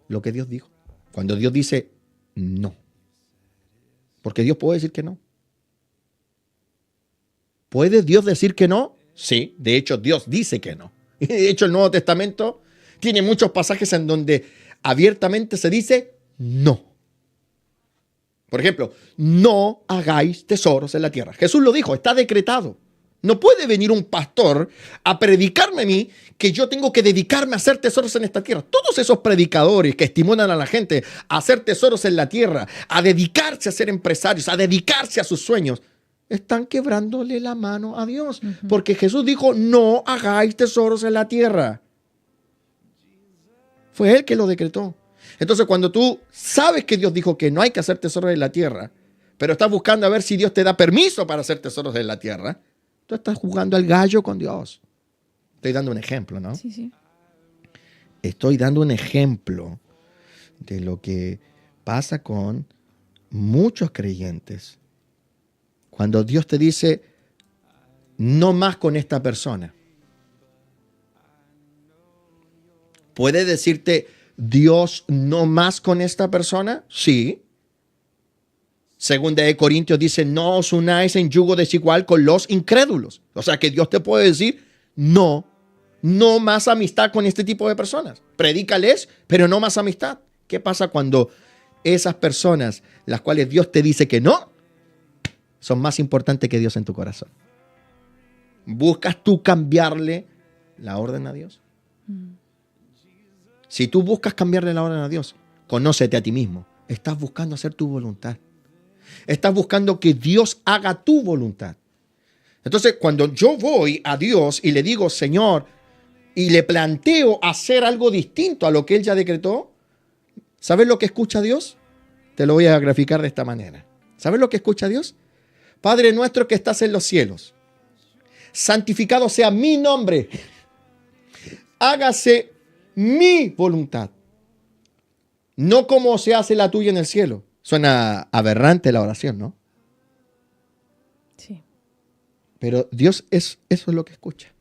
lo que Dios dijo. Cuando Dios dice no. Porque Dios puede decir que no. ¿Puede Dios decir que no? Sí, de hecho Dios dice que no. Y de hecho el Nuevo Testamento tiene muchos pasajes en donde abiertamente se dice no. Por ejemplo, no hagáis tesoros en la tierra. Jesús lo dijo, está decretado. No puede venir un pastor a predicarme a mí que yo tengo que dedicarme a hacer tesoros en esta tierra. Todos esos predicadores que estimulan a la gente a hacer tesoros en la tierra, a dedicarse a ser empresarios, a dedicarse a sus sueños, están quebrándole la mano a Dios. Porque Jesús dijo, no hagáis tesoros en la tierra. Fue Él que lo decretó. Entonces, cuando tú sabes que Dios dijo que no hay que hacer tesoros en la tierra, pero estás buscando a ver si Dios te da permiso para hacer tesoros en la tierra, tú estás jugando al gallo con Dios. Estoy dando un ejemplo, ¿no? Sí, sí. Estoy dando un ejemplo de lo que pasa con muchos creyentes. Cuando Dios te dice, no más con esta persona. ¿Puede decirte Dios no más con esta persona? Sí. Segunda de Corintios dice, no os unáis en yugo desigual con los incrédulos. O sea que Dios te puede decir, no más amistad con este tipo de personas. Predícales, pero no más amistad. ¿Qué pasa cuando esas personas, las cuales Dios te dice que no, son más importantes que Dios en tu corazón? ¿Buscas tú cambiarle la orden a Dios? Si tú buscas cambiarle la orden a Dios, conócete a ti mismo. Estás buscando hacer tu voluntad. Estás buscando que Dios haga tu voluntad. Entonces, cuando yo voy a Dios y le digo, Señor, y le planteo hacer algo distinto a lo que Él ya decretó, ¿sabes lo que escucha Dios? Te lo voy a graficar de esta manera. ¿Sabes lo que escucha Dios? Padre nuestro que estás en los cielos, santificado sea mi nombre. Hágase mi voluntad. No como se hace la tuya en el cielo. Suena aberrante la oración, ¿no? Sí. Pero Dios eso es lo que escucha.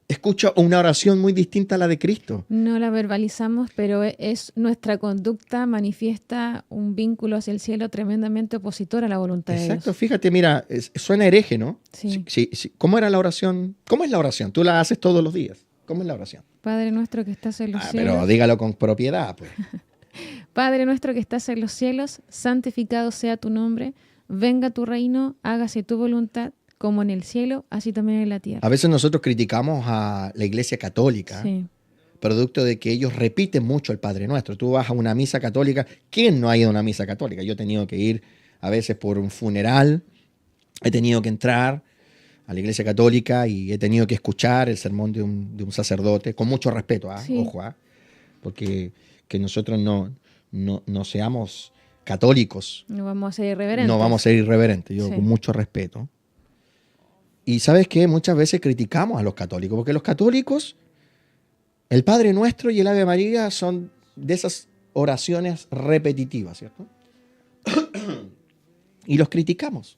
Escucha una oración muy distinta a la de Cristo. No la verbalizamos, pero es nuestra conducta manifiesta un vínculo hacia el cielo tremendamente opositor a la voluntad de Dios. Exacto, fíjate, mira, suena hereje, ¿no? Sí. Sí. ¿Cómo era la oración? ¿Cómo es la oración? Tú la haces todos los días. ¿Cómo es la oración? Padre nuestro que estás en los cielos. Pero dígalo con propiedad, pues. Padre nuestro que estás en los cielos, santificado sea tu nombre, venga tu reino, hágase tu voluntad, como en el cielo, así también en la tierra. A veces nosotros criticamos a la Iglesia Católica, Sí. producto de que ellos repiten mucho el Padre Nuestro. Tú vas a una misa católica. ¿Quién no ha ido a una misa católica? Yo he tenido que ir a veces por un funeral, he tenido que entrar a la Iglesia Católica y he tenido que escuchar el sermón de un sacerdote, con mucho respeto, Sí. ojo, porque que nosotros no seamos católicos, No vamos a ser irreverentes. no vamos a ser irreverentes, yo Sí. con mucho respeto. Y ¿sabes qué? Muchas veces criticamos a los católicos, porque los católicos, el Padre Nuestro y el Ave María son de esas oraciones repetitivas, ¿cierto? Y los criticamos.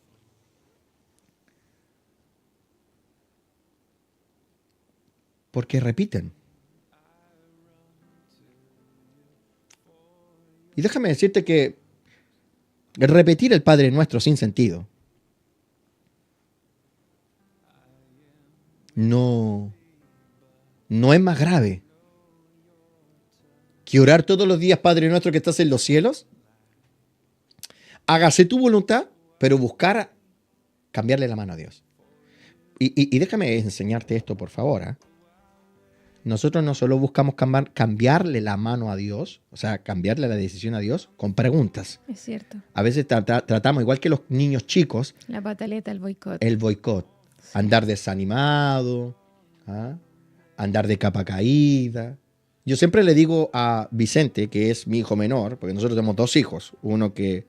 Porque repiten. Y déjame decirte que repetir el Padre Nuestro sin sentido no es más grave que orar todos los días, Padre Nuestro que estás en los cielos. Hágase tu voluntad, pero buscar cambiarle la mano a Dios. Y déjame enseñarte esto, por favor. Nosotros no solo buscamos cambiarle la mano a Dios, o sea, cambiarle la decisión a Dios con preguntas. Es cierto. A veces tratamos, igual que los niños chicos, La pataleta, el boicot. el boicot. Andar desanimado, andar de capa caída. Yo siempre le digo a Vicente, que es mi hijo menor, porque nosotros tenemos 2 hijos, uno que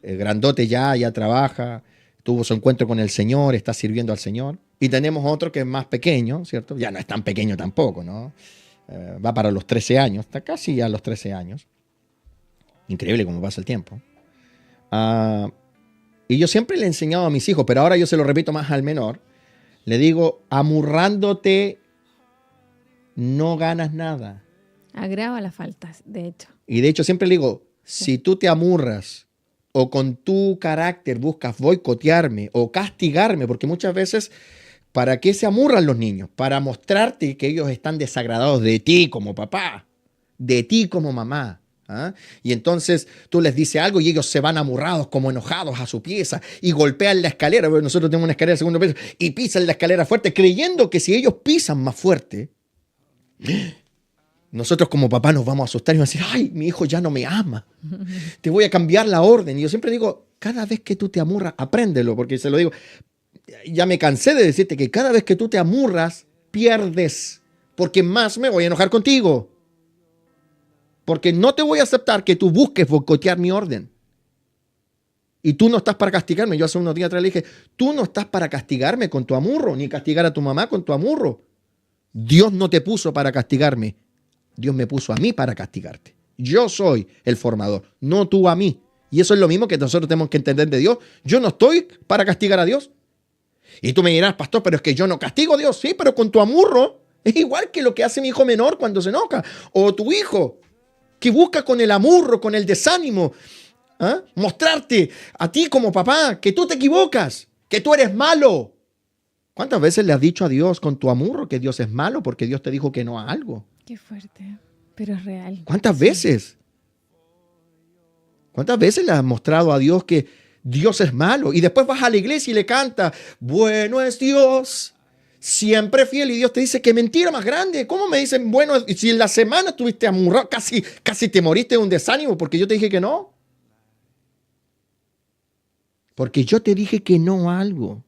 el grandote ya trabaja, tuvo su encuentro con el Señor, está sirviendo al Señor, y tenemos otro que es más pequeño, ¿cierto? Ya no es tan pequeño tampoco, ¿no? Va para los 13 años, está casi a los 13 años. Increíble cómo pasa el tiempo. Y yo siempre le he enseñado a mis hijos, pero ahora yo se lo repito más al menor, le digo, amurrándote no ganas nada. Agrava las faltas, de hecho. Y de hecho siempre le digo, si tú te amurras o con tu carácter buscas boicotearme o castigarme, porque muchas veces, ¿para qué se amurran los niños? Para mostrarte que ellos están desagradados de ti como papá, de ti como mamá. ¿Ah? Y entonces tú les dices algo y ellos se van amurrados como enojados a su pieza y golpean la escalera. Bueno, nosotros tenemos una escalera de segundo piso y pisan la escalera fuerte, creyendo que si ellos pisan más fuerte, nosotros como papá nos vamos a asustar y vamos a decir, ay, mi hijo ya no me ama, te voy a cambiar la orden. Y yo siempre digo, cada vez que tú te amurras, apréndelo, porque se lo digo, ya me cansé de decirte que cada vez que tú te amurras, pierdes, porque más me voy a enojar contigo. Porque no te voy a aceptar que tú busques boicotear mi orden. Y tú no estás para castigarme. Yo hace unos días atrás le dije, tú no estás para castigarme con tu amurro, ni castigar a tu mamá con tu amurro. Dios no te puso para castigarme. Dios me puso a mí para castigarte. Yo soy el formador, no tú a mí. Y eso es lo mismo que nosotros tenemos que entender de Dios. Yo no estoy para castigar a Dios. Y tú me dirás, pastor, pero es que yo no castigo a Dios. Sí, pero con tu amurro es igual que lo que hace mi hijo menor cuando se enoja. O tu hijo, que busca con el amurro, con el desánimo, mostrarte a ti como papá que tú te equivocas, que tú eres malo. ¿Cuántas veces le has dicho a Dios con tu amurro que Dios es malo porque Dios te dijo que no a algo? Qué fuerte, pero es real. ¿Cuántas veces? ¿Cuántas veces le has mostrado a Dios que Dios es malo? Y después vas a la iglesia y le canta, bueno es Dios, siempre fiel. Y Dios te dice, qué mentira más grande. ¿Cómo me dicen, bueno, si en la semana estuviste amurrado, casi te moriste de un desánimo porque yo te dije que no? Porque yo te dije que no a algo.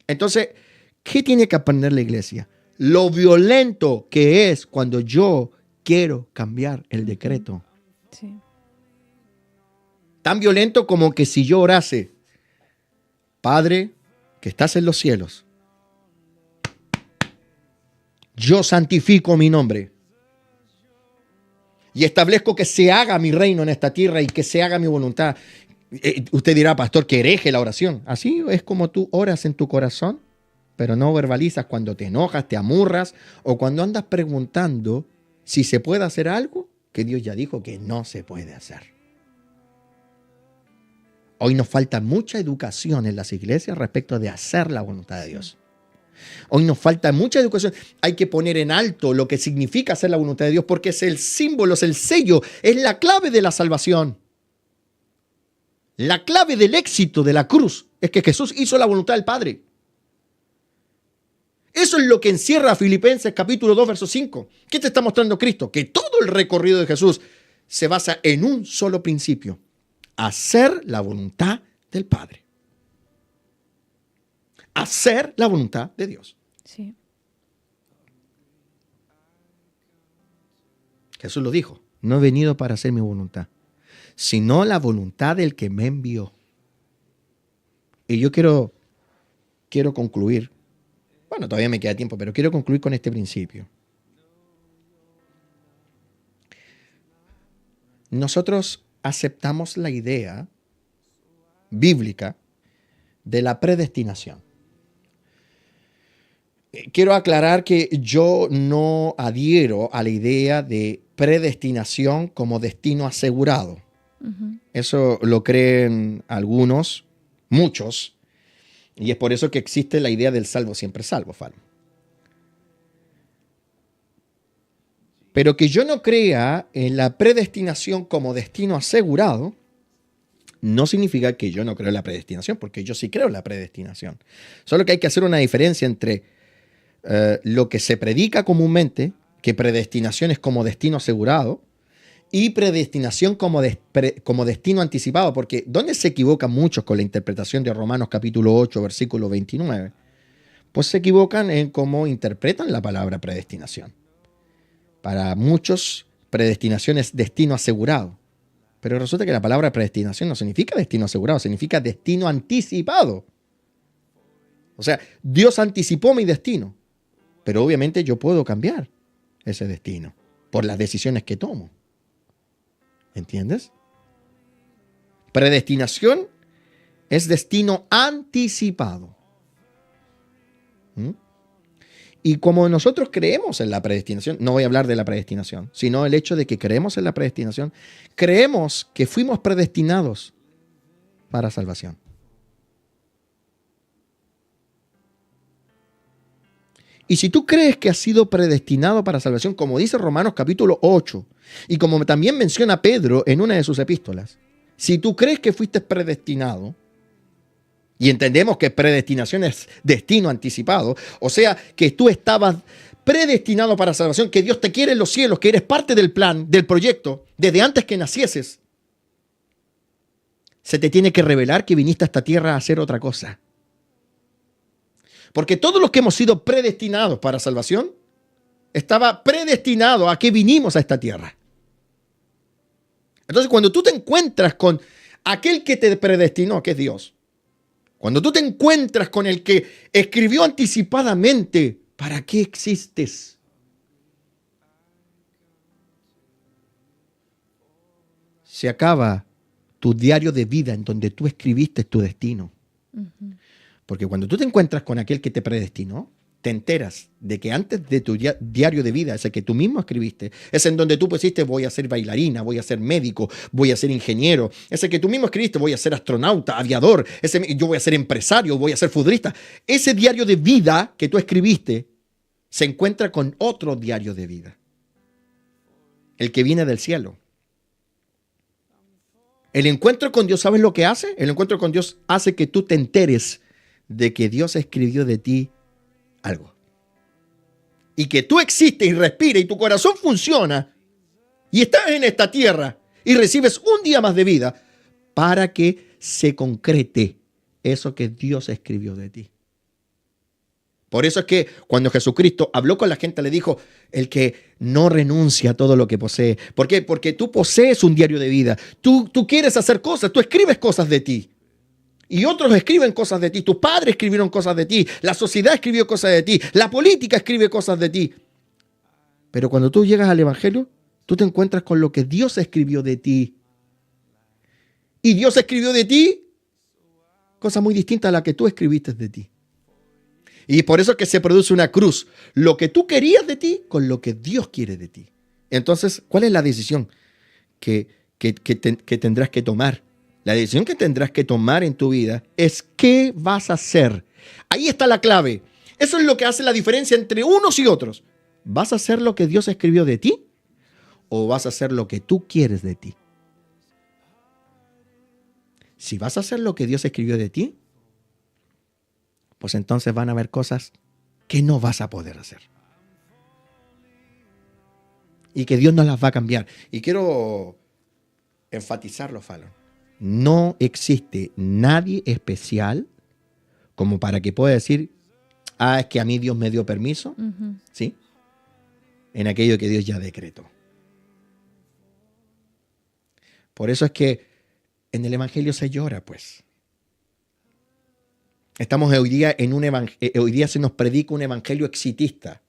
Entonces, ¿qué tiene que aprender la iglesia? Lo violento que es cuando yo quiero cambiar el decreto. Sí. Tan violento como que si yo orase, Padre, que estás en los cielos, yo santifico mi nombre y establezco que se haga mi reino en esta tierra y que se haga mi voluntad. Usted dirá, pastor, que hereje la oración. Así es como tú oras en tu corazón, pero no verbalizas cuando te enojas, te amurras o cuando andas preguntando si se puede hacer algo que Dios ya dijo que no se puede hacer. Hoy nos falta mucha educación en las iglesias respecto de hacer la voluntad de Dios. Hoy nos falta mucha educación. Hay que poner en alto lo que significa hacer la voluntad de Dios porque es el símbolo, es el sello, es la clave de la salvación. La clave del éxito de la cruz es que Jesús hizo la voluntad del Padre. Eso es lo que encierra Filipenses capítulo 2, verso 5. ¿Qué te está mostrando Cristo? Que todo el recorrido de Jesús se basa en un solo principio. Hacer la voluntad del Padre. Hacer la voluntad de Dios. Sí. Jesús lo dijo. No he venido para hacer mi voluntad, sino la voluntad del que me envió. Y yo quiero concluir. Bueno, todavía me queda tiempo, pero quiero concluir con este principio. Nosotros aceptamos la idea bíblica de la predestinación. Quiero aclarar que yo no adhiero a la idea de predestinación como destino asegurado. Uh-huh. Eso lo creen algunos, muchos, y es por eso que existe la idea del salvo siempre salvo, Falmo. Pero que yo no crea en la predestinación como destino asegurado no significa que yo no creo en la predestinación, porque yo sí creo en la predestinación. Solo que hay que hacer una diferencia entre lo que se predica comúnmente, que predestinación es como destino asegurado, y predestinación como destino anticipado, porque ¿dónde se equivocan muchos con la interpretación de Romanos capítulo 8, versículo 29? pues se equivocan en cómo interpretan la palabra predestinación. Para muchos, predestinación es destino asegurado. Pero resulta que la palabra predestinación no significa destino asegurado, significa destino anticipado. O sea, Dios anticipó mi destino, pero obviamente yo puedo cambiar ese destino por las decisiones que tomo. ¿Entiendes? Predestinación es destino anticipado. ¿Mm? Y como nosotros creemos en la predestinación, no voy a hablar de la predestinación, sino el hecho de que creemos en la predestinación, creemos que fuimos predestinados para salvación. Y si tú crees que has sido predestinado para salvación, como dice Romanos capítulo 8, y como también menciona Pedro en una de sus epístolas, si tú crees que fuiste predestinado, y entendemos que predestinación es destino anticipado, o sea, que tú estabas predestinado para salvación, que Dios te quiere en los cielos, que eres parte del plan, del proyecto, desde antes que nacieses, se te tiene que revelar que viniste a esta tierra a hacer otra cosa. Porque todos los que hemos sido predestinados para salvación, estaba predestinado a que vinimos a esta tierra. Entonces, cuando tú te encuentras con aquel que te predestinó, que es Dios, cuando tú te encuentras con el que escribió anticipadamente, ¿para qué existes? Se acaba tu diario de vida en donde tú escribiste tu destino. Uh-huh. Porque cuando tú te encuentras con aquel que te predestinó, te enteras de que antes de tu diario de vida, ese que tú mismo escribiste, es en donde tú pusiste voy a ser bailarina, voy a ser médico, voy a ser ingeniero, ese que tú mismo escribiste voy a ser astronauta, aviador, yo voy a ser empresario, voy a ser futbolista. Ese diario de vida que tú escribiste se encuentra con otro diario de vida, el que viene del cielo. El encuentro con Dios, ¿sabes lo que hace? El encuentro con Dios hace que tú te enteres de que Dios escribió de ti algo. Y que tú existes y respiras y tu corazón funciona y estás en esta tierra y recibes un día más de vida para que se concrete eso que Dios escribió de ti. Por eso es que cuando Jesucristo habló con la gente le dijo, el que no renuncia a todo lo que posee. ¿Por qué? Porque tú posees un diario de vida. Tú quieres hacer cosas, tú escribes cosas de ti. Y otros escriben cosas de ti. Tus padres escribieron cosas de ti. La sociedad escribió cosas de ti. La política escribe cosas de ti. Pero cuando tú llegas al Evangelio, tú te encuentras con lo que Dios escribió de ti. Y Dios escribió de ti cosas muy distintas a las que tú escribiste de ti. Y por eso es que se produce una cruz. Lo que tú querías de ti con lo que Dios quiere de ti. Entonces, ¿cuál es la decisión que tendrás que tomar? La decisión que tendrás que tomar en tu vida es qué vas a hacer. Ahí está la clave. Eso es lo que hace la diferencia entre unos y otros. ¿Vas a hacer lo que Dios escribió de ti? ¿O vas a hacer lo que tú quieres de ti? Si vas a hacer lo que Dios escribió de ti, pues entonces van a haber cosas que no vas a poder hacer. Y que Dios no las va a cambiar. Y quiero enfatizarlo, Fallon. No existe nadie especial como para que pueda decir, es que a mí Dios me dio permiso, uh-huh. ¿Sí? En aquello que Dios ya decretó. Por eso es que en el Evangelio se llora, pues. Estamos hoy día hoy día se nos predica un evangelio exitista.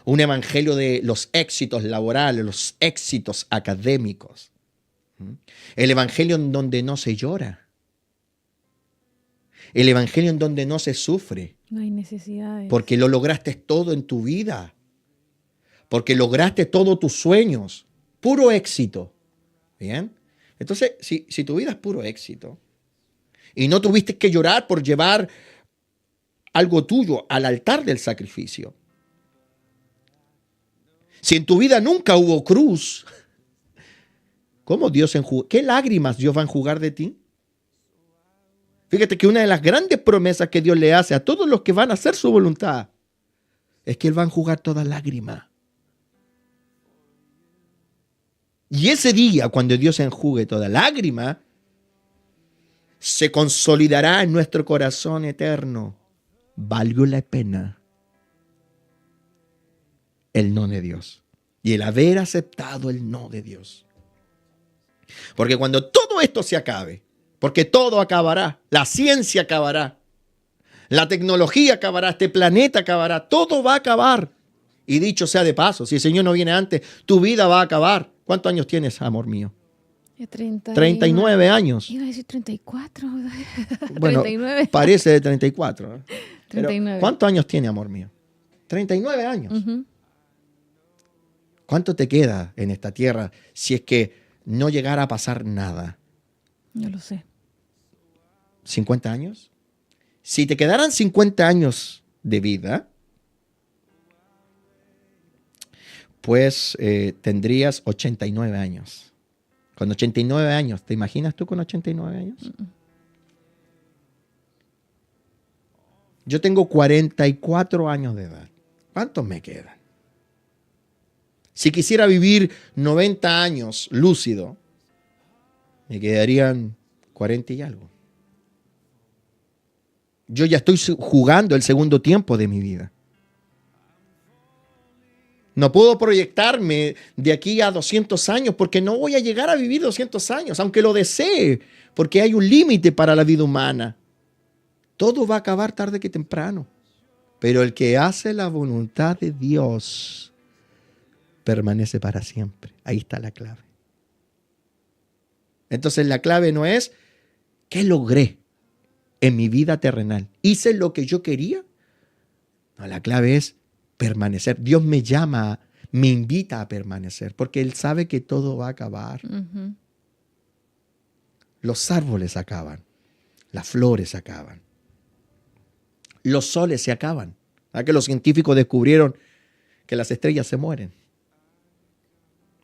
Un evangelio de los éxitos laborales, los éxitos académicos. El evangelio en donde no se llora. El evangelio en donde no se sufre. No hay necesidades. Porque lo lograste todo en tu vida. Porque lograste todos tus sueños. Puro éxito. ¿Bien? Entonces, si tu vida es puro éxito y no tuviste que llorar por llevar algo tuyo al altar del sacrificio. Si en tu vida nunca hubo cruz, ¿cómo Dios qué lágrimas Dios va a enjugar de ti? Fíjate que una de las grandes promesas que Dios le hace a todos los que van a hacer su voluntad es que Él va a enjugar toda lágrima. Y ese día, cuando Dios enjugue toda lágrima, se consolidará en nuestro corazón eterno valió la pena el no de Dios y el haber aceptado el no de Dios. Porque cuando todo esto se acabe, porque todo acabará, la ciencia acabará, la tecnología acabará, este planeta acabará, todo va a acabar. Y dicho sea de paso, si el Señor no viene antes, tu vida va a acabar. ¿Cuántos años tienes, amor mío? 39 años. Iba a decir 34. Bueno, 39. parece de 34. Pero 39. ¿cuántos años tiene, amor mío? 39 años. Ujú. ¿Cuánto te queda en esta tierra si es que no llegara a pasar nada? Yo lo sé. ¿50 años? Si te quedaran 50 años de vida, pues tendrías 89 años. Con 89 años, ¿te imaginas tú con 89 años? Yo tengo 44 años de edad. ¿Cuántos me quedan? Si quisiera vivir 90 años lúcido, me quedarían 40 y algo. Yo ya estoy jugando el segundo tiempo de mi vida. No puedo proyectarme de aquí a 200 años porque no voy a llegar a vivir 200 años, aunque lo desee, porque hay un límite para la vida humana. Todo va a acabar tarde que temprano. Pero el que hace la voluntad de Dios permanece para siempre. Ahí está la clave. Entonces la clave no es ¿qué logré en mi vida terrenal? ¿Hice lo que yo quería? No, la clave es permanecer. Dios me llama, me invita a permanecer, porque Él sabe que todo va a acabar. Ujú. Los árboles acaban, las flores acaban, los soles se acaban. ¿Verdad que los científicos descubrieron que las estrellas se mueren?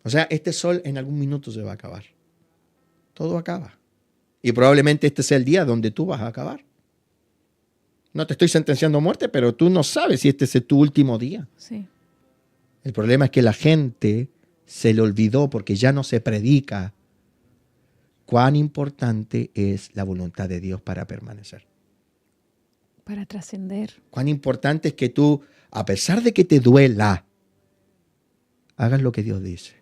O sea, este sol en algún minuto se va a acabar. Todo acaba. Y probablemente este sea el día donde tú vas a acabar. No te estoy sentenciando a muerte, pero tú no sabes si este es tu último día. Sí. El problema es que la gente se le olvidó porque ya no se predica cuán importante es la voluntad de Dios para permanecer. Para trascender. Cuán importante es que tú, a pesar de que te duela, hagas lo que Dios dice.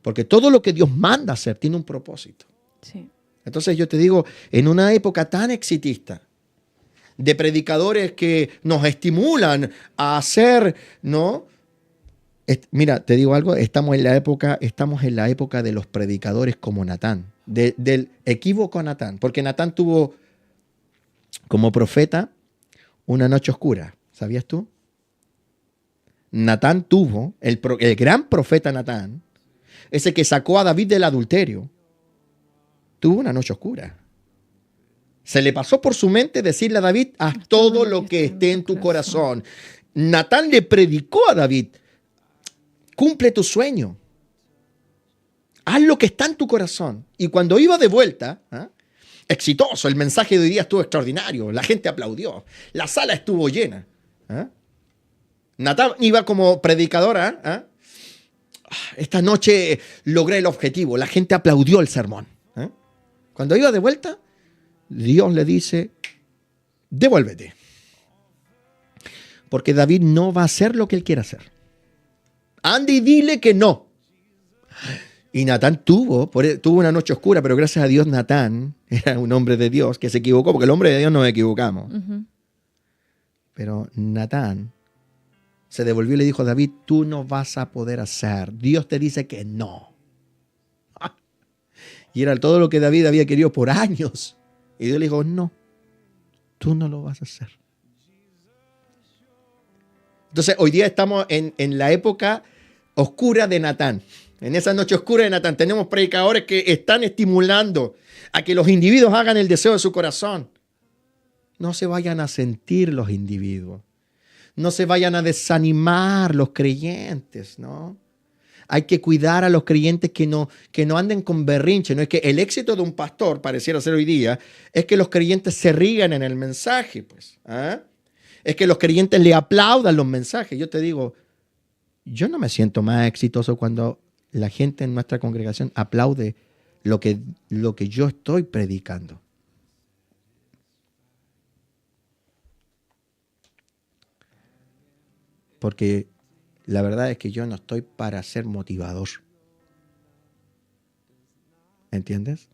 Porque todo lo que Dios manda hacer tiene un propósito. Sí. Entonces yo te digo, en una época tan exitista, de predicadores que nos estimulan a hacer, ¿no? Mira, te digo algo, estamos en la época de los predicadores como Natán, del equívoco Natán, porque Natán tuvo como profeta una noche oscura, ¿sabías tú? Natán tuvo, el gran profeta Natán, ese que sacó a David del adulterio, tuvo una noche oscura. Se le pasó por su mente decirle a David, haz todo lo que esté en tu corazón. Natán le predicó a David, cumple tu sueño. Haz lo que está en tu corazón. Y cuando iba de vuelta, exitoso, el mensaje de hoy día estuvo extraordinario, la gente aplaudió, la sala estuvo llena. Natán iba como predicadora, esta noche logré el objetivo, la gente aplaudió el sermón. Cuando iba de vuelta, Dios le dice, devuélvete. Porque David no va a hacer lo que él quiere hacer. Anda y dile que no. Y Natán tuvo una noche oscura, pero gracias a Dios Natán era un hombre de Dios que se equivocó, porque el hombre de Dios nos equivocamos. Uh-huh. Pero Natán se devolvió y le dijo a David, tú no vas a poder hacer. Dios te dice que no. Y era todo lo que David había querido por años. Y Dios le dijo, no, tú no lo vas a hacer. Entonces, hoy día estamos en la época oscura de Natán. En esa noche oscura de Natán tenemos predicadores que están estimulando a que los individuos hagan el deseo de su corazón. No se vayan a sentir los individuos. No se vayan a desanimar los creyentes, ¿no? Hay que cuidar a los creyentes que no anden con berrinche. No es que el éxito de un pastor, pareciera ser hoy día, es que los creyentes se rían en el mensaje, pues. Es que los creyentes le aplaudan los mensajes. Yo te digo, yo no me siento más exitoso cuando la gente en nuestra congregación aplaude lo que yo estoy predicando. Porque la verdad es que yo no estoy para ser motivador. ¿Entiendes?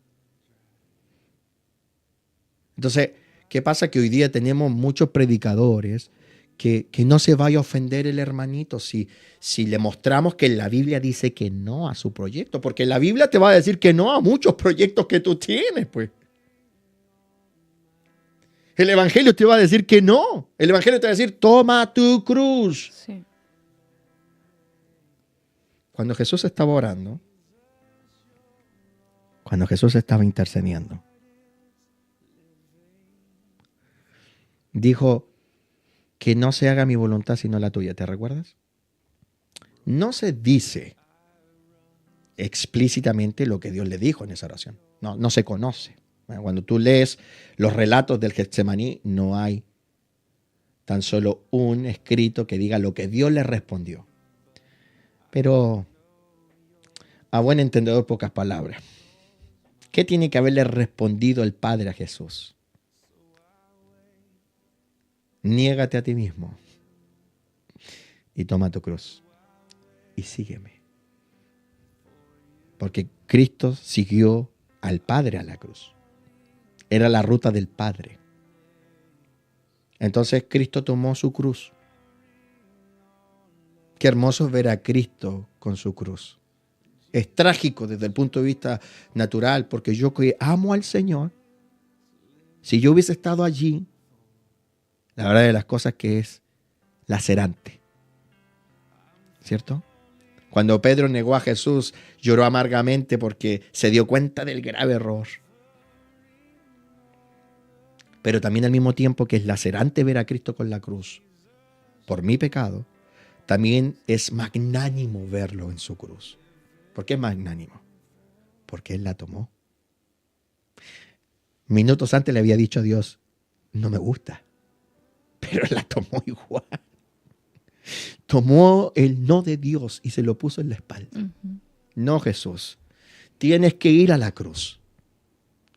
Entonces, ¿qué pasa? Que hoy día tenemos muchos predicadores que no se vaya a ofender el hermanito si le mostramos que la Biblia dice que no a su proyecto. Porque la Biblia te va a decir que no a muchos proyectos que tú tienes, pues. El Evangelio te va a decir que no. El Evangelio te va a decir, toma tu cruz. Sí. Cuando Jesús estaba orando, cuando Jesús estaba intercediendo, dijo que no se haga mi voluntad sino la tuya. ¿Te recuerdas? No se dice explícitamente lo que Dios le dijo en esa oración. No se conoce. Cuando tú lees los relatos del Getsemaní, no hay tan solo un escrito que diga lo que Dios le respondió. Pero, a buen entendedor, pocas palabras. ¿Qué tiene que haberle respondido el Padre a Jesús? Niégate a ti mismo y toma tu cruz y sígueme. Porque Cristo siguió al Padre a la cruz. Era la ruta del Padre. Entonces Cristo tomó su cruz. Qué hermoso es ver a Cristo con su cruz. Es trágico desde el punto de vista natural, porque yo que amo al Señor, si yo hubiese estado allí, la verdad de las cosas que es lacerante. ¿Cierto? Cuando Pedro negó a Jesús, lloró amargamente porque se dio cuenta del grave error. Pero también al mismo tiempo que es lacerante ver a Cristo con la cruz por mi pecado, también es magnánimo verlo en su cruz. ¿Por qué es magnánimo? Porque Él la tomó. Minutos antes le había dicho a Dios, no me gusta, pero Él la tomó igual. Tomó el no de Dios y se lo puso en la espalda. Uh-huh. No, Jesús, tienes que ir a la cruz.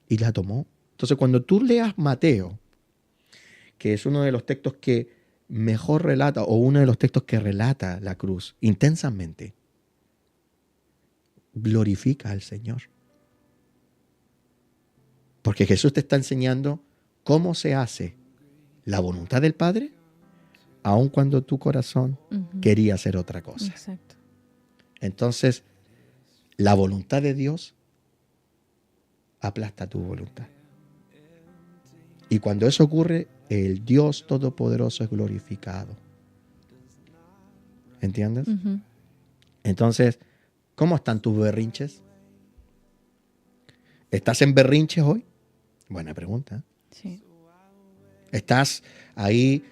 Y la tomó. Entonces, cuando tú leas Mateo, que es uno de los textos que mejor relata, o uno de los textos que relata la cruz intensamente, glorifica al Señor. Porque Jesús te está enseñando cómo se hace la voluntad del Padre, aun cuando tu corazón quería hacer otra cosa. Exacto. Entonces, la voluntad de Dios aplasta tu voluntad. Y cuando eso ocurre, el Dios Todopoderoso es glorificado. ¿Entiendes? Uh-huh. Entonces, ¿cómo están tus berrinches? ¿Estás en berrinches hoy? Buena pregunta. Sí. ¿Estás ahí?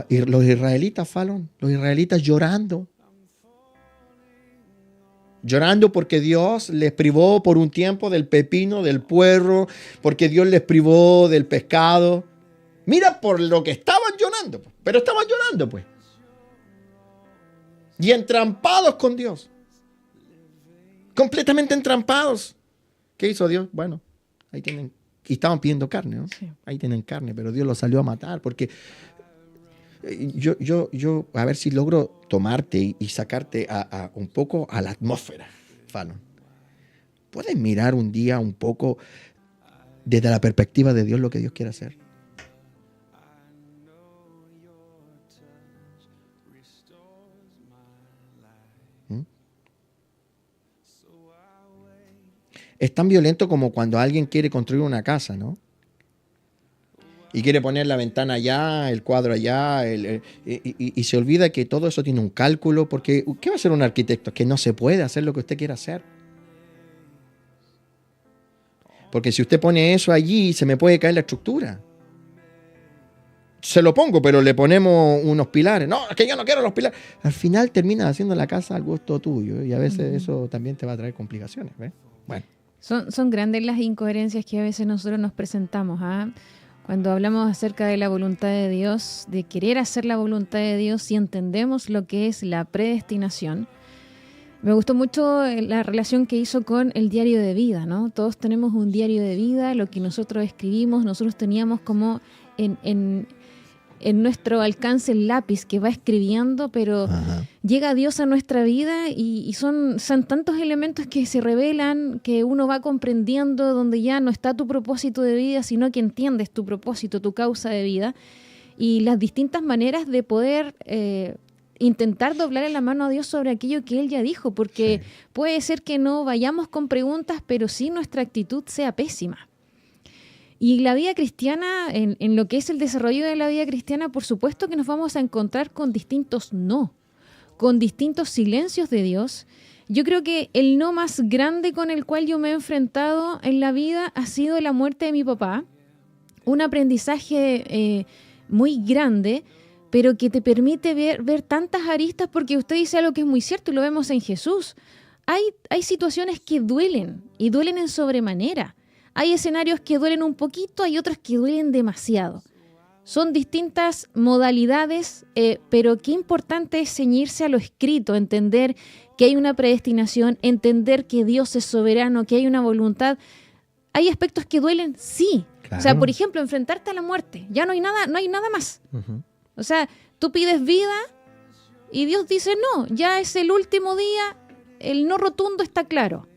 Y los israelitas, Fallon, los israelitas llorando. Llorando porque Dios les privó por un tiempo del pepino, del puerro, porque Dios les privó del pescado. Mira por lo que estaban llorando, pero estaban llorando, pues. Y entrampados con Dios. Completamente entrampados. ¿Qué hizo Dios? Bueno, ahí tienen, y estaban pidiendo carne, ¿no? Sí. Ahí tienen carne, pero Dios los salió a matar, porque yo a ver si logro tomarte y sacarte a un poco a la atmósfera, Fallon. ¿Puedes mirar un día un poco desde la perspectiva de Dios lo que Dios quiere hacer? Es tan violento como cuando alguien quiere construir una casa, ¿no? Y quiere poner la ventana allá, el cuadro allá, y se olvida que todo eso tiene un cálculo, porque ¿qué va a hacer un arquitecto? Que no se puede hacer lo que usted quiera hacer. Porque si usted pone eso allí, se me puede caer la estructura. Se lo pongo, pero le ponemos unos pilares. No, es que yo no quiero los pilares. Al final terminas haciendo la casa al gusto tuyo, y a veces eso también te va a traer complicaciones, ¿ves? Bueno. Son grandes las incoherencias que a veces nosotros nos presentamos, ¿ah? Cuando hablamos acerca de la voluntad de Dios, de querer hacer la voluntad de Dios, si entendemos lo que es la predestinación. Me gustó mucho la relación que hizo con el diario de vida, ¿no? Todos tenemos un diario de vida, lo que nosotros escribimos, nosotros teníamos como en nuestro alcance el lápiz que va escribiendo, pero llega Dios a nuestra vida y son tantos elementos que se revelan, que uno va comprendiendo, donde ya no está tu propósito de vida, sino que entiendes tu propósito, tu causa de vida, y las distintas maneras de poder intentar doblarle la mano a Dios sobre aquello que Él ya dijo, porque puede ser que no vayamos con preguntas, pero sí nuestra actitud sea pésima. Y la vida cristiana, en lo que es el desarrollo de la vida cristiana, por supuesto que nos vamos a encontrar con distintos no, con distintos silencios de Dios. Yo creo que el no más grande con el cual yo me he enfrentado en la vida ha sido la muerte de mi papá. Un aprendizaje muy grande, pero que te permite ver tantas aristas, porque usted dice algo que es muy cierto y lo vemos en Jesús. Hay situaciones que duelen y duelen en sobremanera. Hay escenarios que duelen un poquito, hay otros que duelen demasiado. Son distintas modalidades, pero qué importante es ceñirse a lo escrito, entender que hay una predestinación, entender que Dios es soberano, que hay una voluntad. Hay aspectos que duelen, sí. Claro. O sea, por ejemplo, enfrentarte a la muerte. Ya no hay nada más. Uh-huh. O sea, tú pides vida y Dios dice no, ya es el último día, el no rotundo está claro.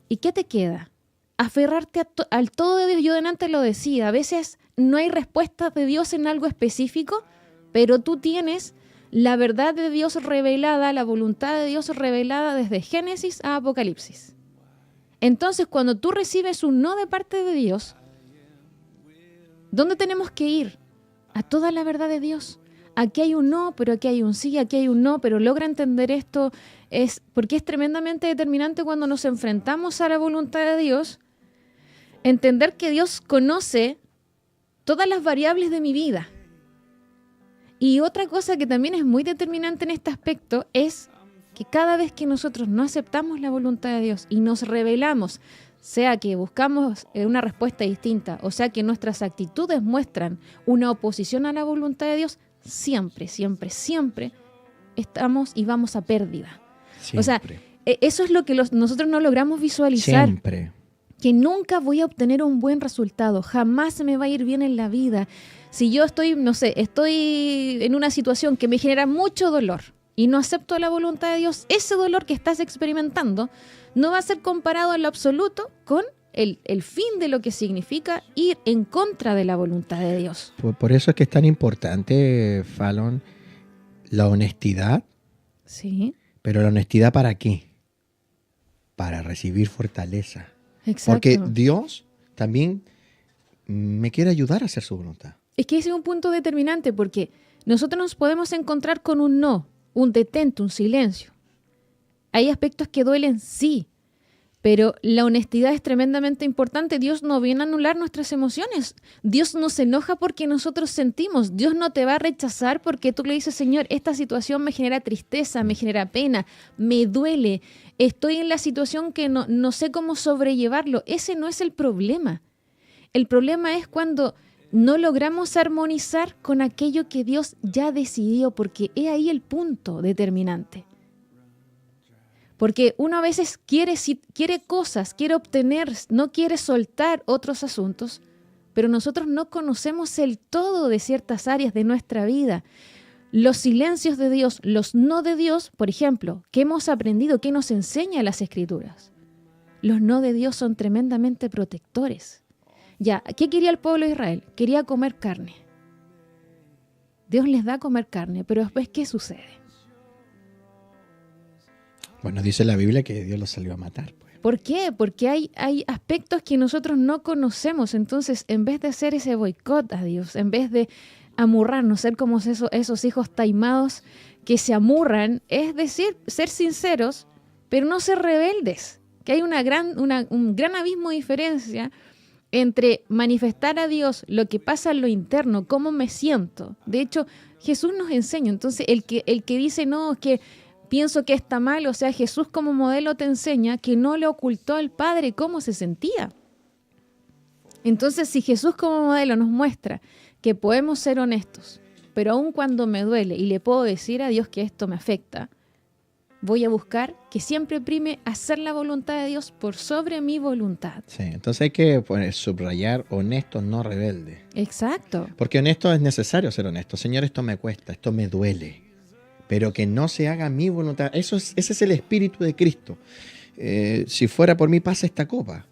¿Y qué te queda? Aferrarte al todo de Dios. Yo delante lo decía, a veces no hay respuestas de Dios en algo específico, pero tú tienes la verdad de Dios revelada, la voluntad de Dios revelada desde Génesis a Apocalipsis. Entonces, cuando tú recibes un no de parte de Dios, ¿dónde tenemos que ir? A toda la verdad de Dios. Aquí hay un no, pero aquí hay un sí, aquí hay un no, pero logra entender esto, porque es tremendamente determinante cuando nos enfrentamos a la voluntad de Dios. Entender que Dios conoce todas las variables de mi vida. Y otra cosa que también es muy determinante en este aspecto es que cada vez que nosotros no aceptamos la voluntad de Dios y nos rebelamos, sea que buscamos una respuesta distinta, o sea que nuestras actitudes muestran una oposición a la voluntad de Dios, siempre, siempre, siempre estamos y vamos a pérdida. Siempre. O sea, eso es lo que nosotros no logramos visualizar. Siempre. Que nunca voy a obtener un buen resultado, jamás me va a ir bien en la vida. Si yo estoy en una situación que me genera mucho dolor y no acepto la voluntad de Dios, ese dolor que estás experimentando no va a ser comparado en lo absoluto con el fin de lo que significa ir en contra de la voluntad de Dios. Por eso es que es tan importante, Fallon, la honestidad. Sí. Pero la honestidad ¿para qué? Para recibir fortaleza. Exacto. Porque Dios también me quiere ayudar a hacer su voluntad. Es que ese es un punto determinante, porque nosotros nos podemos encontrar con un no, un detente, un silencio. Hay aspectos que duelen, sí, pero la honestidad es tremendamente importante. Dios no viene a anular nuestras emociones. Dios no se enoja porque nosotros sentimos. Dios no te va a rechazar porque tú le dices, Señor, esta situación me genera tristeza, me genera pena, me duele. Estoy en la situación que no sé cómo sobrellevarlo. Ese no es el problema. El problema es cuando no logramos armonizar con aquello que Dios ya decidió, porque es ahí el punto determinante. Porque uno a veces quiere cosas, quiere obtener, no quiere soltar otros asuntos, pero nosotros no conocemos el todo de ciertas áreas de nuestra vida. Los silencios de Dios, los no de Dios, por ejemplo, ¿qué hemos aprendido? ¿Qué nos enseña las Escrituras? Los no de Dios son tremendamente protectores. Ya, ¿qué quería el pueblo de Israel? Quería comer carne. Dios les da a comer carne, pero después, ¿qué sucede? Bueno, dice la Biblia que Dios los salió a matar. Pues. ¿Por qué? Porque hay aspectos que nosotros no conocemos. Entonces, en vez de hacer ese boicot a Dios, en vez de amurrarnos, ser como esos hijos taimados que se amurran, es decir, ser sinceros, pero no ser rebeldes. Que hay un gran abismo de diferencia entre manifestar a Dios lo que pasa en lo interno, cómo me siento. De hecho, Jesús nos enseña. Entonces, el que dice, no, es que pienso que está mal, o sea, Jesús como modelo te enseña que no le ocultó al Padre cómo se sentía. Entonces, si Jesús como modelo nos muestra que podemos ser honestos, pero aun cuando me duele y le puedo decir a Dios que esto me afecta, voy a buscar que siempre prime hacer la voluntad de Dios por sobre mi voluntad. Sí, entonces hay que subrayar honesto, no rebelde. Exacto. Porque honesto es necesario ser honesto. Señor, esto me cuesta, esto me duele. Pero que no se haga mi voluntad. Ese es el espíritu de Cristo. Si fuera por mí, pasa esta copa.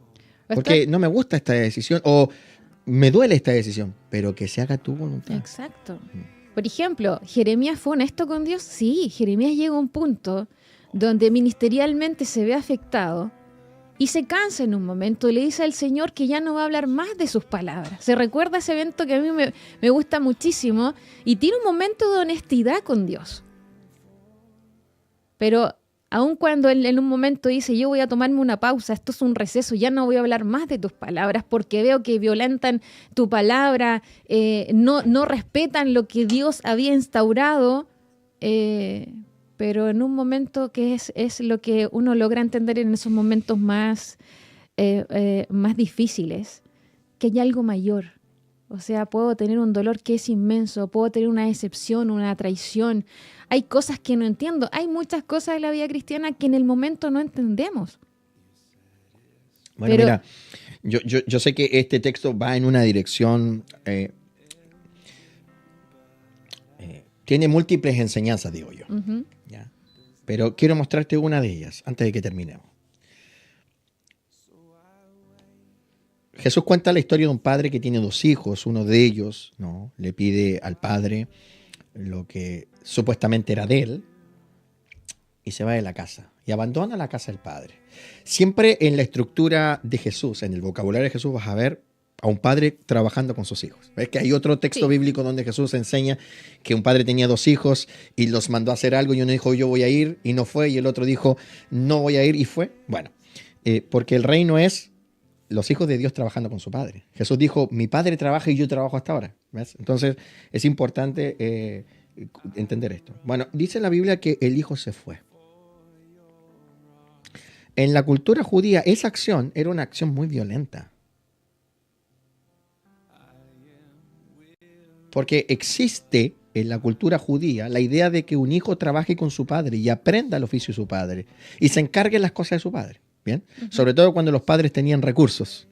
Porque no me gusta esta decisión o me duele esta decisión. Pero que se haga tu voluntad. Exacto. Por ejemplo, ¿Jeremías fue honesto con Dios? Sí, Jeremías llega a un punto donde ministerialmente se ve afectado y se cansa en un momento y le dice al Señor que ya no va a hablar más de sus palabras. Se recuerda ese evento que a mí me gusta muchísimo y tiene un momento de honestidad con Dios. Pero aun cuando él en un momento dice, yo voy a tomarme una pausa, esto es un receso, ya no voy a hablar más de tus palabras porque veo que violentan tu palabra, no respetan lo que Dios había instaurado, pero en un momento que es lo que uno logra entender en esos momentos más difíciles, que hay algo mayor. O sea, puedo tener un dolor que es inmenso, puedo tener una decepción, una traición. Hay cosas que no entiendo. Hay muchas cosas de la vida cristiana que en el momento no entendemos. Bueno, mira, yo sé que este texto va en una dirección, tiene múltiples enseñanzas, digo yo. Uh-huh. ¿Ya? Pero quiero mostrarte una de ellas antes de que terminemos. Jesús cuenta la historia de un padre que tiene 2 hijos. Uno de ellos, ¿no?, le pide al padre lo que supuestamente era de él y se va de la casa y abandona la casa del padre. Siempre en la estructura de Jesús, en el vocabulario de Jesús, vas a ver a un padre trabajando con sus hijos. ¿Ves que hay otro texto bíblico donde Jesús enseña que un padre tenía 2 hijos y los mandó a hacer algo y uno dijo, yo voy a ir, y no fue, y el otro dijo, no voy a ir, y fue? Bueno, porque el reino es los hijos de Dios trabajando con su padre. Jesús dijo, mi padre trabaja y yo trabajo hasta ahora. ¿Ves? Entonces es importante entender esto. Bueno, dice la Biblia que el hijo se fue. En la cultura judía esa acción era una acción muy violenta. Porque existe en la cultura judía la idea de que un hijo trabaje con su padre y aprenda el oficio de su padre y se encargue de las cosas de su padre. ¿Bien? Uh-huh. Sobre todo cuando los padres tenían recursos.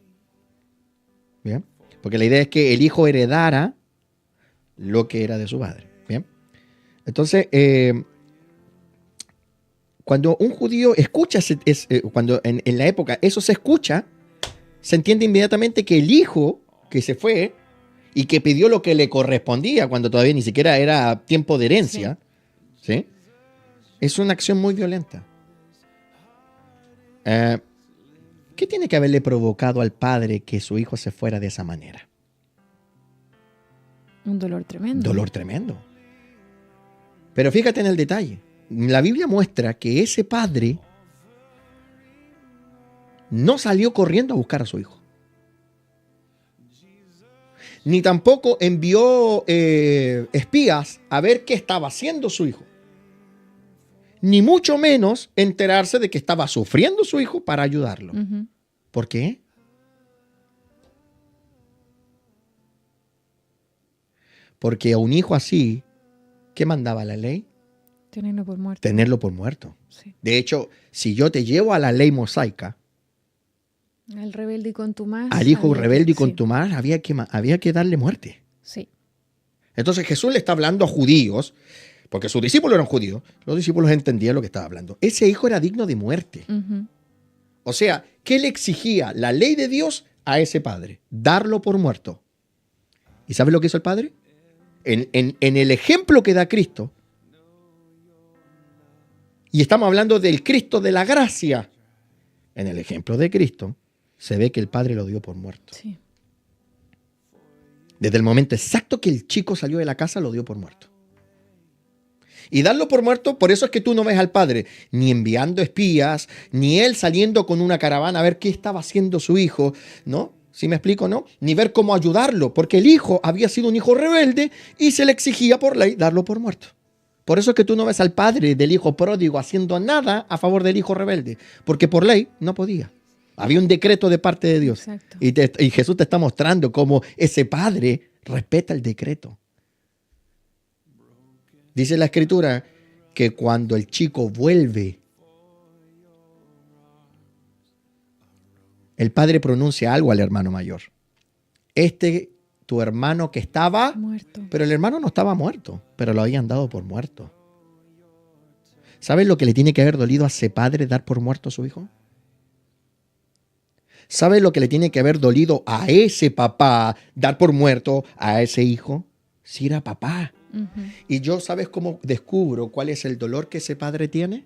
¿Bien? Porque la idea es que el hijo heredara lo que era de su padre. ¿Bien? Entonces, cuando un judío escucha, cuando en la época eso se escucha, se entiende inmediatamente que el hijo que se fue y que pidió lo que le correspondía cuando todavía ni siquiera era tiempo de herencia, ¿sí? Es una acción muy violenta. ¿Qué tiene que haberle provocado al padre que su hijo se fuera de esa manera? Un dolor tremendo. Dolor tremendo. Pero fíjate en el detalle. La Biblia muestra que ese padre no salió corriendo a buscar a su hijo. Ni tampoco envió espías a ver qué estaba haciendo su hijo. Ni mucho menos enterarse de que estaba sufriendo su hijo para ayudarlo. Uh-huh. ¿Por qué? Porque a un hijo así, ¿qué mandaba la ley? Tenerlo por muerto. Tenerlo por muerto. Sí. De hecho, si yo te llevo a la ley mosaica, al rebelde y contumaz, al hijo rebelde y contumaz, había que darle muerte. Sí. Entonces Jesús le está hablando a judíos, porque sus discípulos eran judíos, los discípulos entendían lo que estaba hablando. Ese hijo era digno de muerte. Uh-huh. O sea, ¿qué le exigía la ley de Dios a ese padre? Darlo por muerto. ¿Y sabes lo que hizo el padre? En el ejemplo que da Cristo, y estamos hablando del Cristo de la gracia, en el ejemplo de Cristo, se ve que el padre lo dio por muerto. Sí. Desde el momento exacto que el chico salió de la casa, lo dio por muerto. Y darlo por muerto, por eso es que tú no ves al padre ni enviando espías, ni él saliendo con una caravana a ver qué estaba haciendo su hijo, ¿no? ¿Sí me explico, no? Ni ver cómo ayudarlo, porque el hijo había sido un hijo rebelde y se le exigía por ley darlo por muerto. Por eso es que tú no ves al padre del hijo pródigo haciendo nada a favor del hijo rebelde, porque por ley no podía. Había un decreto de parte de Dios. Exacto. Y Jesús te está mostrando cómo ese padre respeta el decreto. Dice la Escritura que cuando el chico vuelve, el padre pronuncia algo al hermano mayor. Tu hermano que estaba Muerto. Pero el hermano no estaba muerto, pero lo habían dado por muerto. ¿Sabes lo que le tiene que haber dolido a ese padre dar por muerto a su hijo? ¿Sabes lo que le tiene que haber dolido a ese papá dar por muerto a ese hijo? Si era papá. Ujú. Y yo, ¿sabes cómo descubro cuál es el dolor que ese padre tiene?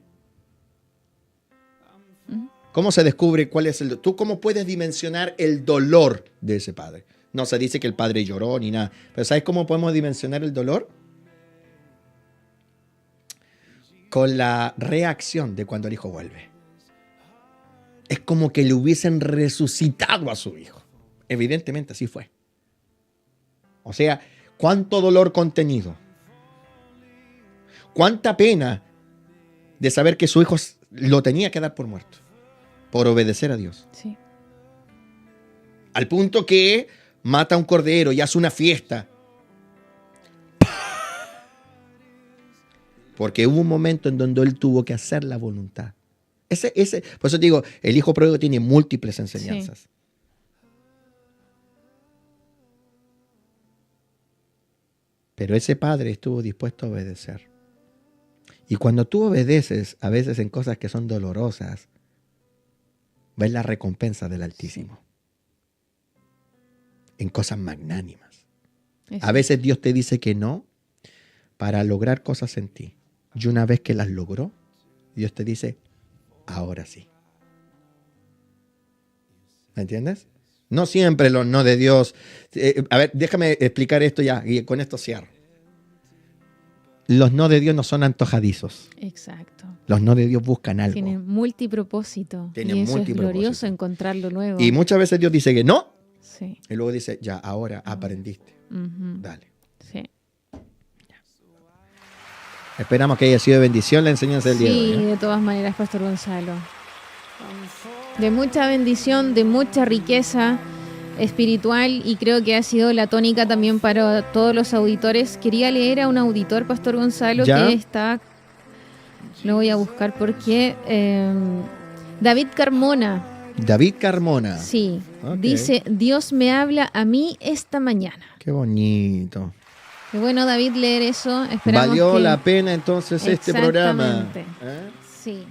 Ujú. ¿Cómo se descubre cuál es el... ¿Tú cómo puedes dimensionar el dolor de ese padre? No se dice que el padre lloró ni nada. Pero ¿sabes cómo podemos dimensionar el dolor? Con la reacción de cuando el hijo vuelve. Es como que le hubiesen resucitado a su hijo. Evidentemente así fue. O sea, cuánto dolor contenido. Cuánta pena de saber que su hijo lo tenía que dar por muerto. Por obedecer a Dios. Sí. Al punto que mata a un cordero y hace una fiesta. Porque hubo un momento en donde él tuvo que hacer la voluntad. Por eso te digo, el hijo pródigo tiene múltiples enseñanzas. Sí. Pero ese padre estuvo dispuesto a obedecer. Y cuando tú obedeces, a veces en cosas que son dolorosas, ves la recompensa del Altísimo. En cosas magnánimas. A veces Dios te dice que no para lograr cosas en ti. Y una vez que las logró, Dios te dice, ahora sí. ¿Me entiendes? No siempre los no de Dios. A ver, déjame explicar esto ya y con esto cierro. Los no de Dios no son antojadizos. Exacto. Los no de Dios buscan algo. Tienen multipropósito. Tienen y eso multipropósito. Es glorioso encontrarlo luego. Y muchas veces Dios dice que no. Sí. Y luego dice, ya, ahora aprendiste. Uh-huh. Dale. Sí. Esperamos que haya sido de bendición la enseñanza del día de hoy. Sí, de todas maneras, Pastor Gonzalo. De mucha bendición, de mucha riqueza espiritual, y creo que ha sido la tónica también para todos los auditores. Quería leer a un auditor, Pastor Gonzalo, ¿Ya? que está... Lo voy a buscar porque... David Carmona. David Carmona. Sí. Okay. Dice, Dios me habla a mí esta mañana. Qué bonito. Qué bueno, David, leer eso. Esperamos Valió que... la pena entonces este programa. Sí.